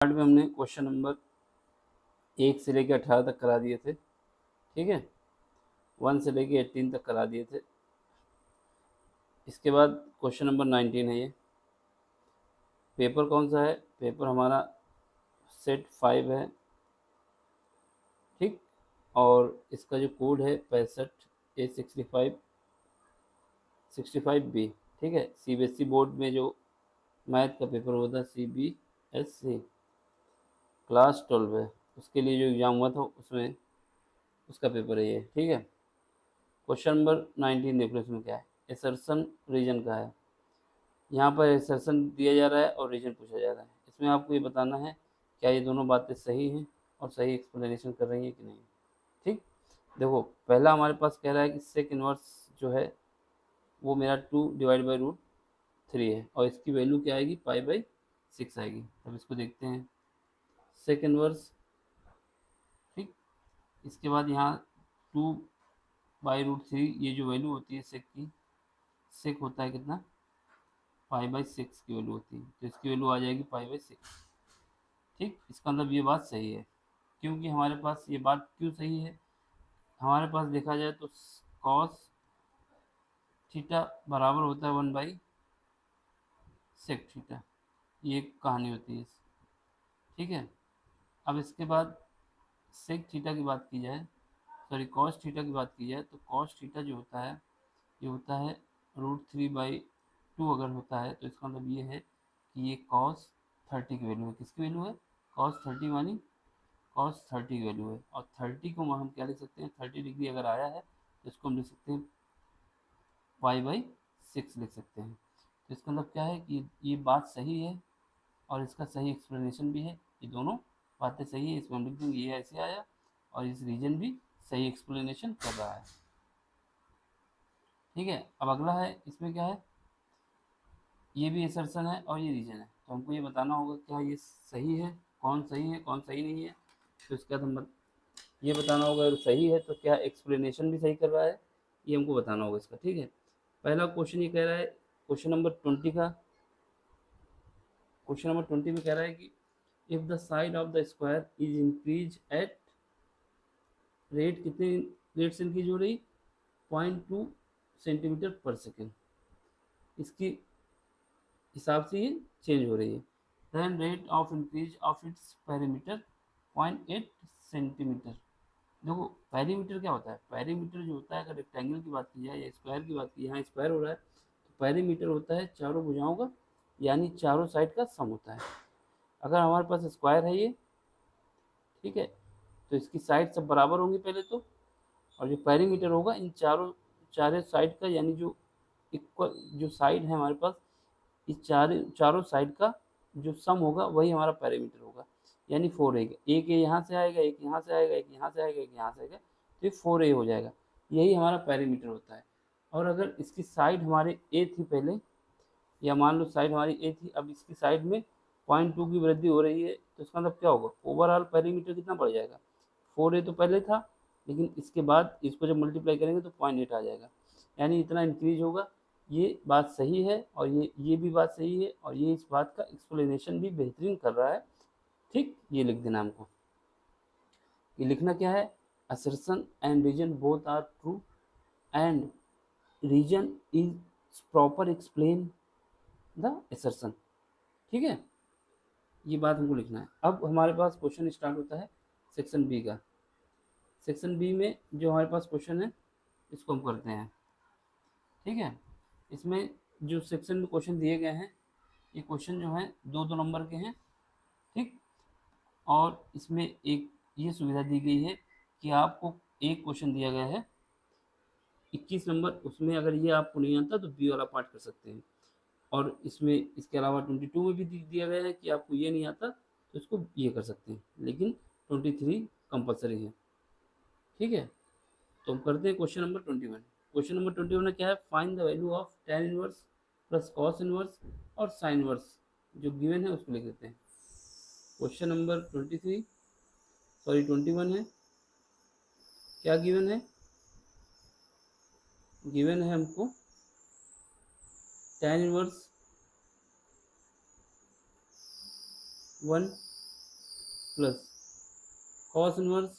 Part में हमने question number 1 से लेकर 18 तक करा दिए थे, ठीक है। 1 से लेकर 18 तक करा दिए थे। इसके बाद क्वेश्चन नंबर 19 है ये। पेपर कौन सा है? पेपर हमारा सेट 5 है, ठीक। और इसका जो कोड है 65A65B, ठीक है। CBSE बोर्ड में जो मैथ का पेपर होता है CBSE क्लास 12 है, उसके लिए जो एग्ज़ाम हुआ था उसमें उसका पेपर है ये, ठीक है। क्वेश्चन नंबर 19 देख लो, इसमें क्या है। एसर्शन रीजन का है। यहाँ पर एसर्शन दिया जा रहा है और रीजन पूछा जा रहा है। इसमें आपको ये बताना है क्या ये दोनों बातें सही हैं और सही एक्सप्लेनेशन कर रही हैं कि नहीं, ठीक। देखो, पहला हमारे पास कह रहा है कि सेक इनवर्स जो है वो मेरा 2/√3 है और इसकी वैल्यू क्या आएगी? π/6 आएगी। अब इसको देखते हैं, सेक इनवर्स, ठीक। इसके बाद यहाँ 2/√3 ये जो वैल्यू होती है सेक की, सेक होता है कितना? π/6 की वैल्यू होती है, तो इसकी वैल्यू आ जाएगी π/6, ठीक। इसका मतलब ये बात सही है। क्योंकि हमारे पास ये बात क्यों सही है? हमारे पास देखा जाए तो कॉस थीटा बराबर होता है 1/सेक थीटा, ये एक कहानी होती है, ठीक है। अब इसके बाद सेक थीटा की बात की जाए, सॉरी कॉस थीटा की बात की जाए, तो कॉस थीटा जो होता है ये होता है √3/2 अगर होता है, तो इसका मतलब ये है कि ये कॉस 30 की वैल्यू है। किसकी वैल्यू है? कॉस 30 मानी कॉस 30 की वैल्यू है। और 30 को हम क्या लिख सकते हैं? 30 डिग्री अगर आया है तो इसको हम लिख सकते हैं π/6 लिख सकते हैं। तो इसका मतलब क्या है कि ये बात सही है और इसका सही एक्सप्लेनेशन भी है। ये दोनों बातें सही है, इसमें हम लिख देंगे ये ऐसे आया और इस रीजन भी सही एक्सप्लेनेशन कर रहा है, ठीक है। अब अगला है, इसमें क्या है? ये भी असर्शन है और ये रीजन है, तो हमको ये बताना होगा क्या ये सही है, कौन सही है कौन सही नहीं है। तो इसके बाद हम ये बताना होगा अगर सही है तो क्या एक्सप्लेनेशन भी सही कर रहा है, ये हमको बताना होगा इसका, ठीक है। पहला क्वेश्चन ये कह रहा है, क्वेश्चन नंबर 20 का, क्वेश्चन नंबर 20 में कह रहा है कि if the side of the square is increase at rate, कितने रेट से इंक्रीज हो रही? 0.2 सेंटीमीटर पर सेकेंड, इसकी हिसाब से ये चेंज हो रही है। Then rate of increase of its perimeter 0.8 centimetre. देखो, पेरीमीटर क्या होता है? पेरीमीटर जो होता है, अगर रेक्टेंगल की बात की जाए या स्क्वायर की बात की, यहाँ स्क्वायर हो रहा है, तो पेरीमीटर होता है चारों भुजाओं का, यानी चारों साइड का सम होता है। अगर हमारे पास स्क्वायर है ये, ठीक है, तो इसकी साइड सब बराबर होंगी पहले तो, और जो पेरीमीटर होगा इन चारों साइड का, यानी जो इक्वल जो साइड है हमारे पास, इस चारों साइड का जो सम होगा वही हमारा पेरीमीटर होगा, यानी 4A। एक ए यहाँ से आएगा, एक यहाँ से आएगा, एक यहाँ से आएगा, एक यहाँ से आएगा, तो ये 4A हो जाएगा। यही हमारा पेरीमीटर होता है। और अगर इसकी साइड हमारे ए थी पहले, या मान लो साइड हमारी ए थी, अब इसकी साइड में 0.2 की वृद्धि हो रही है, तो इसका मतलब क्या होगा? ओवरऑल पेरीमीटर कितना बढ़ जाएगा? 4A तो पहले था, लेकिन इसके बाद इसको जब मल्टीप्लाई करेंगे तो 0.8 आ जाएगा, यानी इतना इंक्रीज होगा। ये बात सही है और ये भी बात सही है, और ये इस बात का एक्सप्लेनेशन भी बेहतरीन कर रहा है, ठीक। ये लिख देना हमको। ये लिखना क्या है? Assertion and reason both are true and reason is proper explain the assertion, ठीक है। ये बात हमको लिखना है। अब हमारे पास क्वेश्चन स्टार्ट होता है सेक्शन बी का। सेक्शन बी में जो हमारे पास क्वेश्चन है इसको हम करते हैं, ठीक है। इसमें जो सेक्शन में क्वेश्चन दिए गए हैं, ये क्वेश्चन जो है 2-2 नंबर के हैं, ठीक। और इसमें एक ये सुविधा दी गई है कि आपको एक क्वेश्चन दिया गया है 21 नंबर, उसमें अगर ये आपको नहीं आता तो बी वाला पार्ट कर सकते हैं। और इसमें इसके अलावा 22 में भी दिया गया है कि आपको ये नहीं आता तो इसको ये कर सकते हैं, लेकिन 23 कंपलसरी है, ठीक है। तो हम करते हैं क्वेश्चन नंबर 21। क्वेश्चन नंबर 21 में क्या है? Find the value of tan inverse plus cos inverse और साइन इनवर्स, जो गिवन है उसको लिख देते हैं। क्वेश्चन नंबर 23 सॉरी 21 है, क्या गिवन है? गिवन है हमको tan inverse 1 plus cos inverse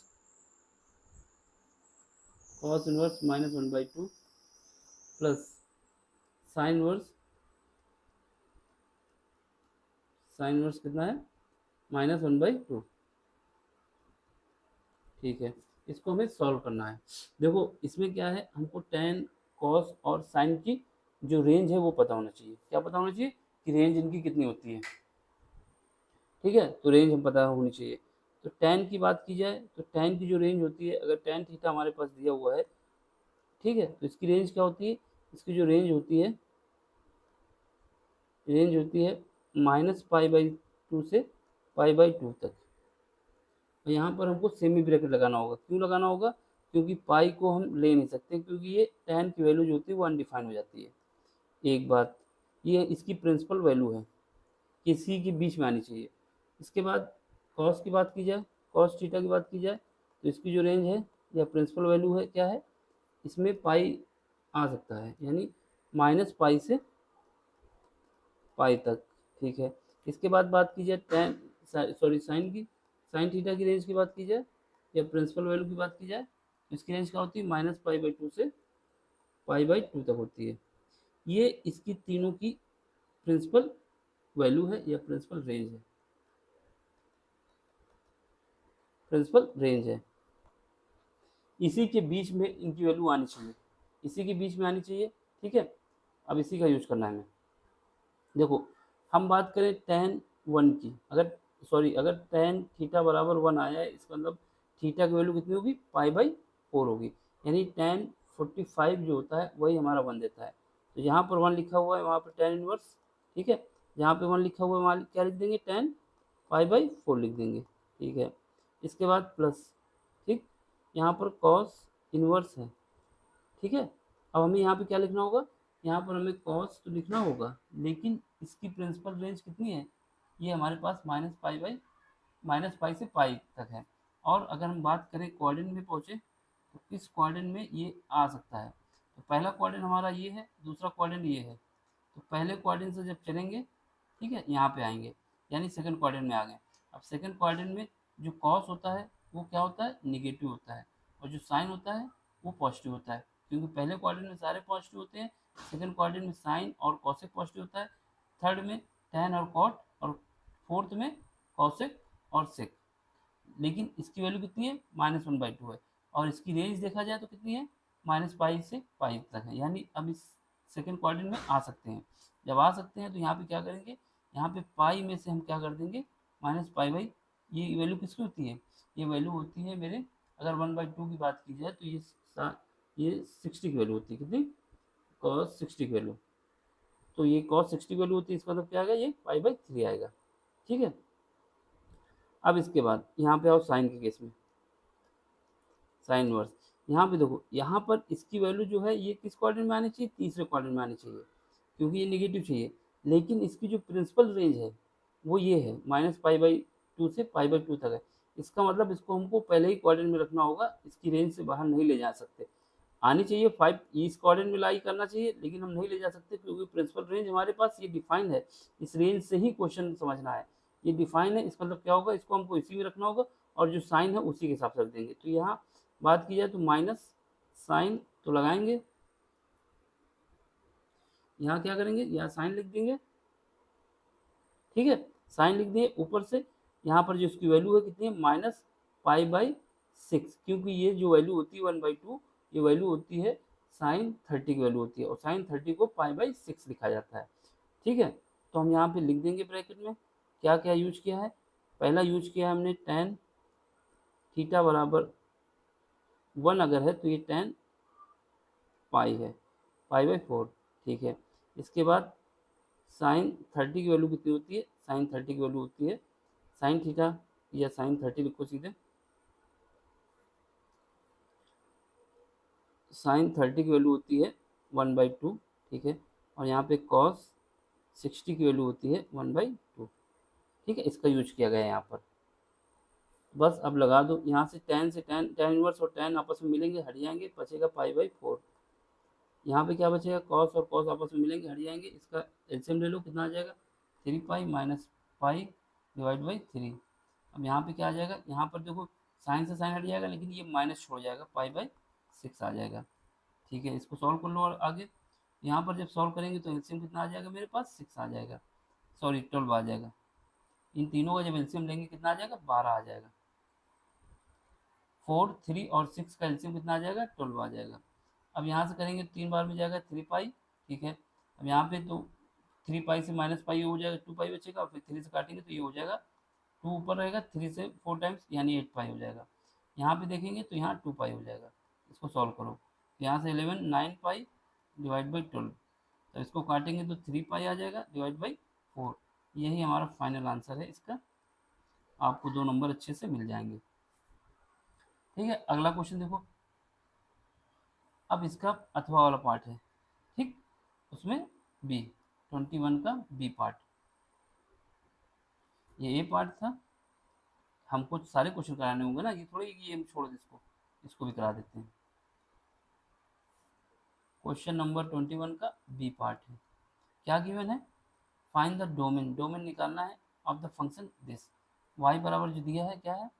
minus 1/2 plus sine inverse कितना है -1/2। ठीक है, इसको हमें सॉल्व करना है। देखो इसमें क्या है, हमको टेन कॉस और साइन की जो रेंज है वो पता होना चाहिए। क्या पता होना चाहिए कि रेंज इनकी कितनी होती है। ठीक है, तो रेंज हम पता होनी चाहिए। तो टेन की बात की जाए तो टेन की जो रेंज होती है, अगर टेन थीटा हमारे पास दिया हुआ है, ठीक है, तो इसकी रेंज क्या होती है, इसकी जो रेंज होती है -π/2 से π/2 तक। तो यहाँ पर हमको सेमी ब्रैकेट लगाना होगा। क्यों लगाना होगा, क्योंकि पाई को हम ले नहीं सकते, क्योंकि ये टेन की वैल्यू जो होती है वो अनडिफाइंड हो जाती है। एक बात ये इसकी प्रिंसिपल वैल्यू है कि सी के बीच में आनी चाहिए। इसके बाद कॉस की बात की जाए, कॉस थीटा की बात की जाए, तो इसकी जो रेंज है या प्रिंसिपल वैल्यू है क्या है, इसमें पाई आ सकता है, यानी -π से पाई तक। ठीक है, इसके बाद बात की जाए साइन थीटा की रेंज की बात की जाए या प्रिंसिपल वैल्यू की बात की जाए, तो इसकी रेंज क्या होती है -π/2 से π/2 तक होती है। ये इसकी तीनों की प्रिंसिपल वैल्यू है या प्रिंसिपल रेंज है। इसी के बीच में इनकी वैल्यू आनी चाहिए, इसी के बीच में आनी चाहिए। ठीक है, अब इसी का यूज करना है हमें। देखो हम बात करें tan 1 की, अगर tan थीटा बराबर 1 आया है, इसका मतलब थीटा की वैल्यू कितनी होगी, π/4 होगी, यानी tan 45 जो होता है वही हमारा 1 देता है। तो यहाँ पर 1 लिखा हुआ है, वहाँ पर tan इनवर्स। ठीक है, जहाँ पे 1 लिखा हुआ है वहाँ क्या लिख देंगे, tan π/4 लिख देंगे। ठीक है, इसके बाद प्लस, ठीक, यहाँ पर कॉस इनवर्स है। ठीक है, अब हमें यहाँ पे क्या लिखना होगा, यहाँ पर हमें कॉस तो लिखना होगा, लेकिन इसकी प्रिंसिपल रेंज कितनी है, ये हमारे पास -π से पाई तक है। और अगर हम बात करें क्वाड्रेंट में पहुँचे, तो इस क्वाड्रेंट में ये आ सकता है। तो पहला क्वाड्रेंट हमारा ये है, दूसरा क्वाड्रेंट ये है। तो पहले क्वाड्रेंट से जब चलेंगे, ठीक है, यहाँ पे आएंगे, यानी सेकंड क्वाड्रेंट में आ गए। अब सेकंड क्वाड्रेंट में जो कॉस होता है वो क्या होता है, निगेटिव होता है, और जो साइन होता है वो पॉजिटिव होता है, क्योंकि पहले क्वाड्रेंट में सारे पॉजिटिव होते हैं, सेकंड क्वाड्रेंट में साइन और कॉसेक पॉजिटिव होता है, थर्ड में टैन और कॉट, और फोर्थ में कॉसेक और सेक। लेकिन इसकी वैल्यू कितनी है, -1/2 है, और इसकी रेंज देखा जाए तो कितनी है, -π से पाई तक है, यानी अब इस सेकंड क्वाड्रेंट में आ सकते हैं। जब आ सकते हैं तो यहाँ पे क्या करेंगे, यहाँ पे पाई में से हम क्या कर देंगे, -π/, ये वैल्यू किसकी होती है, ये वैल्यू होती है मेरे, अगर 1/2 की बात की जाए तो ये 60 की वैल्यू होती है, कितनी, cos 60 की वैल्यू। तो ये cos 60 की वैल्यू होती है, इसका मतलब क्या आएगा, ये π/3 आएगा। ठीक है, अब इसके बाद यहाँ पे आओ साइन के केस में, साइन इनवर्स। यहाँ पे देखो, यहाँ पर इसकी वैल्यू जो है ये किस क्वाड्रेंट में आनी चाहिए, तीसरे क्वाड्रेंट में आनी चाहिए, क्योंकि ये निगेटिव चाहिए। लेकिन इसकी जो प्रिंसिपल रेंज है वो ये है, -π/2 से π/2 तक है। इसका मतलब इसको हमको पहले ही क्वाड्रेंट में रखना होगा, इसकी रेंज से बाहर नहीं ले जा सकते। आनी चाहिए 5, इस क्वाड्रेंट में लाई करना चाहिए, लेकिन हम नहीं ले जा सकते, क्योंकि प्रिंसिपल रेंज हमारे पास ये डिफाइंड है। इस रेंज से ही क्वेश्चन समझना है, ये डिफाइन है, इसका मतलब क्या होगा, इसको हमको इसी में रखना होगा, और जो साइन है उसी के हिसाब से रख देंगे। तो यहाँ बात की जाए तो माइनस साइन तो लगाएंगे, यहाँ क्या करेंगे, यहाँ साइन लिख देंगे। ठीक है, साइन लिख दिए, ऊपर से यहाँ पर जो इसकी वैल्यू है कितनी है, -π/6, क्योंकि ये जो वैल्यू होती है 1/2, ये वैल्यू होती है साइन 30 की वैल्यू होती है, और साइन 30 को π/6 लिखा जाता है। ठीक है, तो हम यहाँ पे लिख देंगे ब्रैकेट में क्या क्या यूज किया है। पहला यूज किया है हमने tan थीटा बराबर 1 अगर है तो ये tan पाई है, π/4। ठीक है, इसके बाद साइन 30 की वैल्यू कितनी होती है, साइन 30 की वैल्यू होती है साइन थीटा, या साइन 30 लिखो सीधे, साइन 30 की वैल्यू होती है 1/2। ठीक है, और यहाँ पे कॉस 60 की वैल्यू होती है 1/2। ठीक है, इसका यूज किया गया है यहाँ पर। बस अब लगा दो, यहाँ से tan इनवर्स और tan आपस में मिलेंगे, हट जाएंगे, बचेगा π/4। यहाँ पे क्या बचेगा, कॉस और कॉस आपस में मिलेंगे, हट जाएंगे, इसका एलसीएम ले लो, कितना आ जाएगा, 3π - π/3। अब यहाँ पे क्या आ जाएगा, यहाँ पर देखो साइन से साइन हट जाएगा, लेकिन ये माइनस छोड़ जाएगा, पाई/6 आ जाएगा। ठीक है, इसको सॉल्व कर लो। और आगे यहाँ पर जब सॉल्व करेंगे तो एलसीएम कितना आ जाएगा मेरे पास, 6 आ जाएगा, सॉरी 12 आ जाएगा। इन तीनों का जब एलसीएम लेंगे कितना आ जाएगा, 12 आ जाएगा। 4, 3 और 6 का एलसीएम कितना आ जाएगा, 12 आ जाएगा। अब यहाँ से करेंगे 3 बार में जाएगा 3 पाई। ठीक है, अब यहाँ पे तो 3 पाई से माइनस पाई हो जाएगा, 2 पाई बचेगा, फिर 3 से काटेंगे तो ये हो जाएगा 2 ऊपर रहेगा, 3 से 4 टाइम्स यानी 8 पाई हो जाएगा। यहाँ पे देखेंगे तो यहाँ 2 पाई हो जाएगा। इसको सॉल्व करो, तो यहाँ से 11 9 पाई डिवाइड बाई 12, तो इसको काटेंगे तो 3 पाई आ जाएगा डिवाइड बाई 4। यही हमारा फाइनल आंसर है इसका। आपको 2 नंबर अच्छे से मिल जाएंगे। ठीक है, अगला क्वेश्चन देखो। अब इसका अथवा वाला पार्ट है, ठीक, उसमें बी 21 का बी पार्ट, ये ए पार्ट था। हमको सारे क्वेश्चन कराने होंगे ना, ये थोड़ी ये हम छोड़ दे, इसको भी करा देते हैं। क्वेश्चन नंबर 21 का बी पार्ट है। क्या गिवन है, फाइंड द डोमेन, डोमेन निकालना है of the function this. y बराबर जो दिया है क्या है,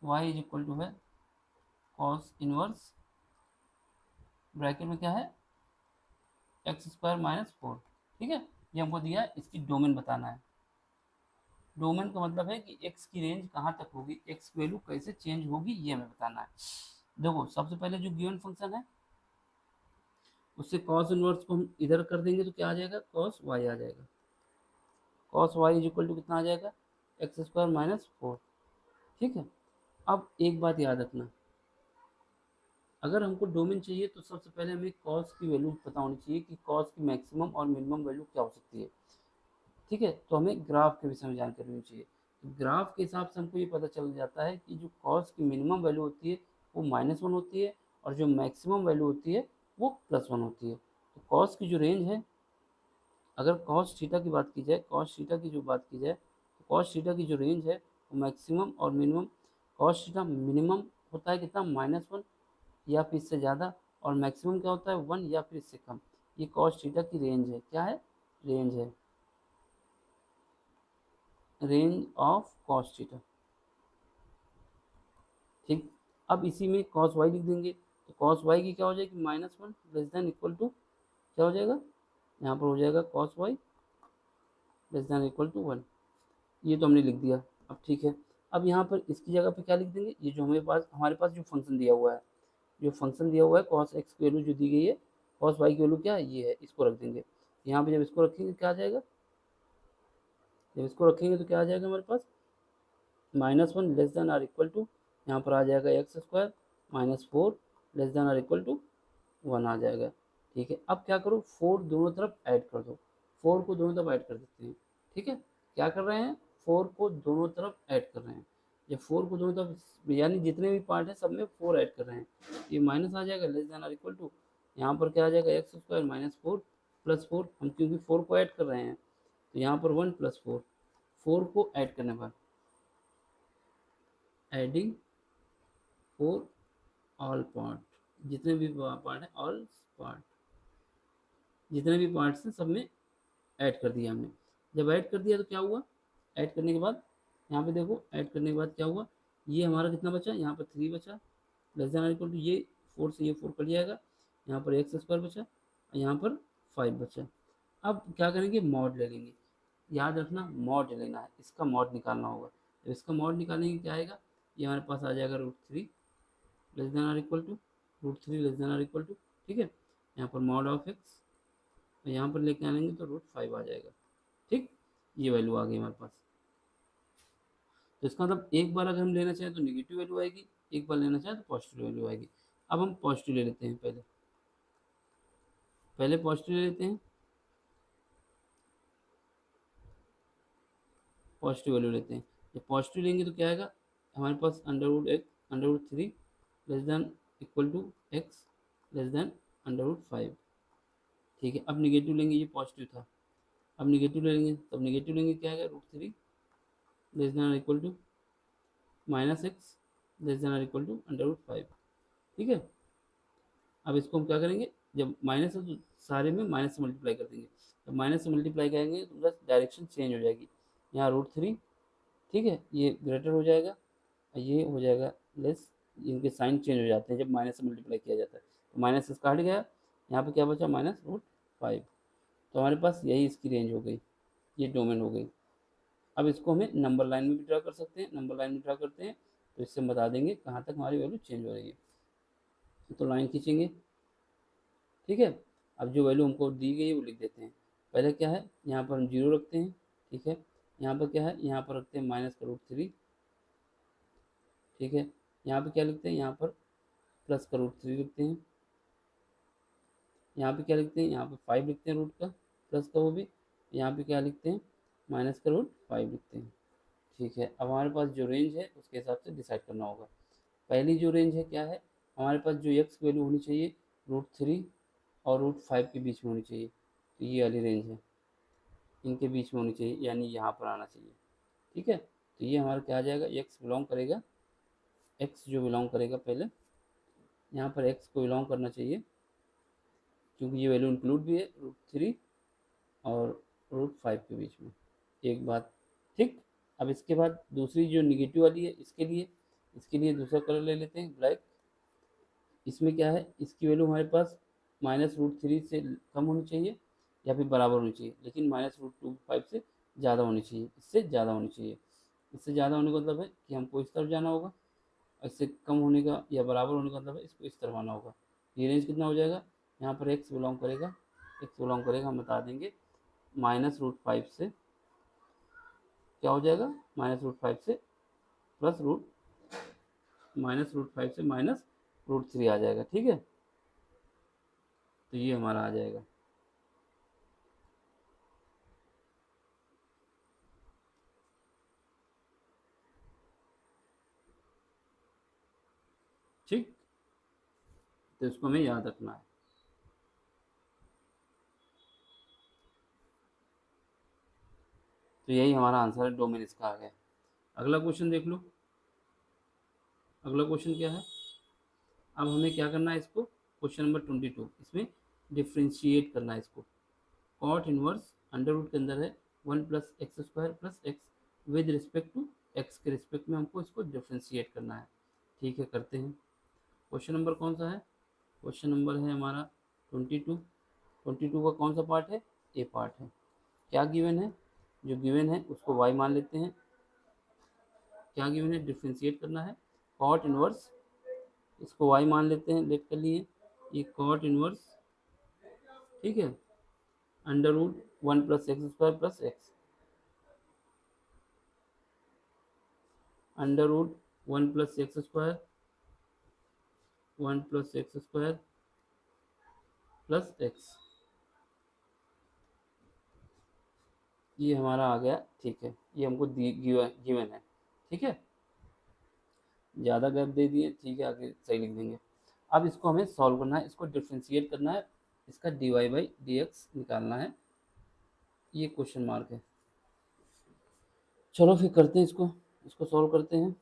y इज इक्वल टू है कॉस इनवर्स ब्रैकेट में क्या है x² - 4। ठीक है, ये हमको दिया है, इसकी डोमेन बताना है। डोमेन का मतलब है कि x की रेंज कहाँ तक होगी, x की वैल्यू कैसे चेंज होगी, ये हमें बताना है। देखो सबसे पहले जो गिवन फंक्शन है उससे कॉस इनवर्स को हम इधर कर देंगे तो क्या आ जाएगा, कॉस वाई आ जाएगा। Cos y is equal to कितना आ जाएगा, x² - 4। ठीक है, अब एक बात याद रखना, अगर हमको डोमेन चाहिए तो सबसे पहले हमें कॉस की वैल्यू पता होनी चाहिए कि कॉस की मैक्सिमम और मिनिमम वैल्यू क्या हो सकती है। ठीक है, तो हमें ग्राफ के विषय में जानकारी होनी चाहिए। तो ग्राफ के हिसाब से हमको ये पता चल जाता है कि जो कॉस की मिनिमम वैल्यू होती है वो -1 होती है, और जो मैक्सिमम वैल्यू होती है वो +1 होती है। तो कॉस की जो रेंज है, अगर कॉस थीटा की बात की जाए, कॉस थीटा की जो बात की जाए, तो कॉस थीटा की जो रेंज है वो मैक्सिमम और मिनिमम, कॉस थीटा मिनिमम होता है कितना, -1 या फिर इससे ज़्यादा, और मैक्सिमम क्या होता है 1 या फिर इससे कम। ये कॉस थीटा की रेंज है, क्या है, रेंज है, रेंज ऑफ कॉस थीटा। ठीक, अब इसी में कॉस वाई लिख देंगे, तो कॉस वाई की क्या हो जाएगी, -1 लेस देन इक्वल टू क्या हो जाएगा, यहाँ पर हो जाएगा cos y less than equal to 1। ये तो हमने लिख दिया। अब ठीक है, अब यहाँ पर इसकी जगह पे क्या लिख देंगे, ये जो हमारे पास जो फंक्शन दिया हुआ है, जो फंक्शन दिया हुआ है कॉस एक्स की वैल्यू जो दी गई है, कॉस वाई की वैल्यू क्या है, ये है, इसको रख देंगे। यहाँ पे जब इसको रखेंगे क्या आ जाएगा, जब इसको रखेंगे तो क्या आ जाएगा हमारे पास, -1 less than or equal to, यहाँ पर आ जाएगा x² - 4 less than or equal to 1 आ जाएगा। ठीक है, अब क्या करो, 4 दोनों तरफ ऐड कर दो, 4 को दोनों तरफ ऐड कर देते हैं। ठीक है, क्या कर रहे हैं, 4 को दोनों तरफ ऐड कर रहे हैं। जब 4 को दोनों तरफ यानी जितने भी पार्ट हैं सब में 4 ऐड कर रहे हैं, ये माइनस आ जाएगा less than or equal to, यहाँ पर क्या आ जाएगा x² - 4 + 4, हम क्योंकि 4 को ऐड कर रहे हैं तो यहाँ पर 1 + 4, 4 को ऐड करने पर एडिंग फॉर ऑल पार्ट, जितने भी पार्ट हैं, ऑल पार्ट, जितने भी पार्ट्स हैं सब में ऐड कर दिया हमने। जब ऐड कर दिया तो क्या हुआ, ऐड करने के बाद यहाँ पे देखो, ऐड करने के बाद क्या हुआ, ये हमारा कितना बचा, यहाँ पर 3 बचा लेस देन इक्वल टू, ये 4 से ये 4 कट जाएगा, यहाँ पर x² बचा और यहाँ पर 5 बचा। अब क्या करेंगे, मॉड ले लेंगे, याद रखना मॉड लेना है, इसका मॉड निकालना होगा। तो इसका मॉड निकालेंगे क्या आएगा, ये हमारे पास आ जाएगा √3 less than or equal to, √3 less than or equal to. ठीक है, यहाँ पर मॉड ऑफ x, यहाँ पर लेके आएंगे तो √5 आ जाएगा। ठीक, ये वैल्यू आ गई हमारे पास। तो इसका मतलब एक बार अगर हम लेना चाहें तो निगेटिव वैल्यू आएगी, एक बार लेना चाहें तो पॉजिटिव वैल्यू आएगी। अब हम पॉजिटिव ले लेते हैं, पहले पॉजिटिव ले लेते हैं, पॉजिटिव वैल्यू लेते हैं। जब पॉजिटिव लेंगे तो क्या आएगा, हमारे पास √3 less than equal to x less than √5। ठीक है, अब निगेटिव लेंगे, ये पॉजिटिव था, अब निगेटिव ले लेंगे, तब निगेटिव लेंगे क्या आएगा, √3 less than equal to -x less than equal to √5। ठीक है, अब इसको हम क्या करेंगे, जब माइनस है तो सारे में माइनस से मल्टीप्लाई कर देंगे, जब माइनस से मल्टीप्लाई करेंगे तो बस डायरेक्शन चेंज हो जाएगी, यहाँ √3, ठीक है, ये ग्रेटर हो जाएगा और ये हो जाएगा लेस। इनके साइन चेंज हो जाते हैं जब माइनस से मल्टीप्लाई किया जाता है। तो माइनस इसका हट गया, यहाँ पे क्या बचा -√5। तो हमारे पास यही इसकी रेंज हो गई, ये डोमेन हो गई। अब इसको हमें नंबर लाइन में भी ड्रा कर सकते हैं। नंबर लाइन में ड्रा करते हैं तो इससे हम बता देंगे कहाँ तक हमारी वैल्यू चेंज हो रही है। तो लाइन खींचेंगे, ठीक है। अब जो वैल्यू हमको दी गई है वो लिख देते हैं। पहले क्या है, यहाँ पर हम 0 रखते हैं, ठीक है। यहाँ पर क्या है, यहाँ पर रखते हैं -√3, ठीक है। यहाँ पे क्या लिखते हैं, यहाँ पर +√3 लिखते हैं। यहाँ पे क्या लिखते हैं, यहाँ पे 5 लिखते हैं रूट का, प्लस का वो भी। यहाँ पे क्या लिखते हैं, -√5 लिखते हैं, ठीक है। अब हमारे पास जो रेंज है उसके हिसाब से डिसाइड करना होगा। पहली जो रेंज है क्या है, हमारे पास जो x की वैल्यू होनी चाहिए √3 और √5 के बीच में होनी चाहिए। तो ये वाली रेंज है, इनके बीच में होनी चाहिए, यानी यहाँ पर आना चाहिए, ठीक है। तो ये हमारा क्या आ जाएगा, x बिलोंग करेगा, x जो बिलोंग करेगा पहले यहाँ पर x को बिलोंग करना चाहिए, क्योंकि ये वैल्यू इंक्लूड भी है √3 और √5 के बीच में। एक बात, ठीक। अब इसके बाद दूसरी जो निगेटिव वाली है, इसके लिए दूसरा कलर ले लेते हैं, ब्लैक। इसमें क्या है, इसकी वैल्यू हमारे पास -√3 से कम होनी चाहिए या फिर बराबर होनी चाहिए, लेकिन -√5 से ज़्यादा होनी चाहिए, इससे ज़्यादा होनी चाहिए। इससे ज़्यादा होने का मतलब है कि हमको इस तरफ जाना होगा, इससे कम होने का या बराबर होने का मतलब है इसको इस तरफ आना होगा। ये रेंज कितना हो जाएगा, यहाँ पर x बिलोंग करेगा, हम बता देंगे -√5 से क्या हो जाएगा, -√5 से प्लस रूट -√5 से -√3 आ जाएगा, ठीक है। तो ये हमारा आ जाएगा, ठीक। तो इसको हमें याद रखना है। तो यही हमारा आंसर है, डोमेन इसका आ गया। अगला क्वेश्चन देख लो। अगला क्वेश्चन क्या है, अब हमें क्या करना है, इसको क्वेश्चन नंबर 22, इसमें डिफ्रेंशिएट करना है इसको। कॉट इनवर्स अंडर रूट के अंदर है 1 + x² + x with respect to x के रिस्पेक्ट में हमको इसको डिफ्रेंशिएट करना है, ठीक है। करते हैं। क्वेश्चन नंबर कौन सा है, क्वेश्चन नंबर है हमारा 22। 22 का कौन सा पार्ट है, ए पार्ट है। क्या गिवन है, जो गिवन है उसको y मान लेते हैं। क्या गिवन है, डिफ्रेंशिएट करना है। कॉट इनवर्स, इसको y मान लेते हैं, लेट कर लिए। ये कॉट इनवर्स, ठीक है, √1 + x² + x, √1 + x², 1 + x² + x, ये हमारा आ गया, ठीक है। ये हमको गिवन है, ठीक है। ज़्यादा गैप दे दिए, ठीक है, आगे सही लिख देंगे। अब इसको हमें सॉल्व करना है, इसको डिफ्रेंशिएट करना है, इसका dy/dx निकालना है, ये क्वेश्चन मार्क है। चलो फिर करते हैं इसको सॉल्व करते हैं।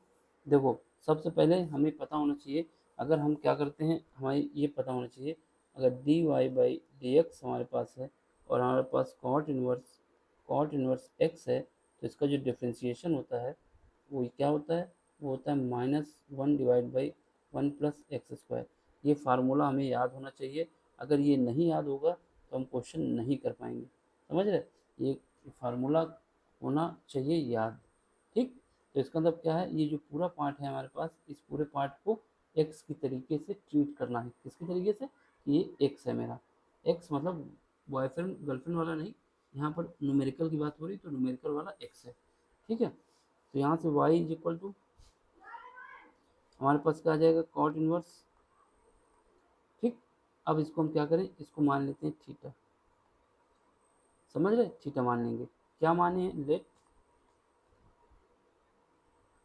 देखो, सबसे पहले हमें पता होना चाहिए, अगर हम क्या करते हैं, हमें ये पता होना चाहिए, अगर dy/dx हमारे पास है और हमारे पास कॉट इनवर्स x है, तो इसका जो डिफ्रेंशिएशन होता है वो क्या होता है, वो होता है -1/1 + x²। ये फार्मूला हमें याद होना चाहिए। अगर ये नहीं याद होगा तो हम क्वेश्चन नहीं कर पाएंगे, समझ रहे। ये फार्मूला होना चाहिए याद, ठीक। तो इसका मतलब क्या है, ये जो पूरा पार्ट है हमारे पास, इस पूरे पार्ट को x की तरीके से ट्रीट करना है। किसके तरीके से, ये x है मेरा, x मतलब बॉयफ्रेंड गर्लफ्रेंड वाला नहीं, यहाँ पर न्यूमेरिकल की बात हो रही, तो न्यूमेरिकल वाला x है, ठीक है। तो यहाँ से y = हमारे पास क्या आ जाएगा, कॉट इनवर्स, ठीक। अब इसको हम क्या करें, इसको मान लेते हैं थीटा, समझ रहे, थीटा मान लेंगे। क्या माने, लेट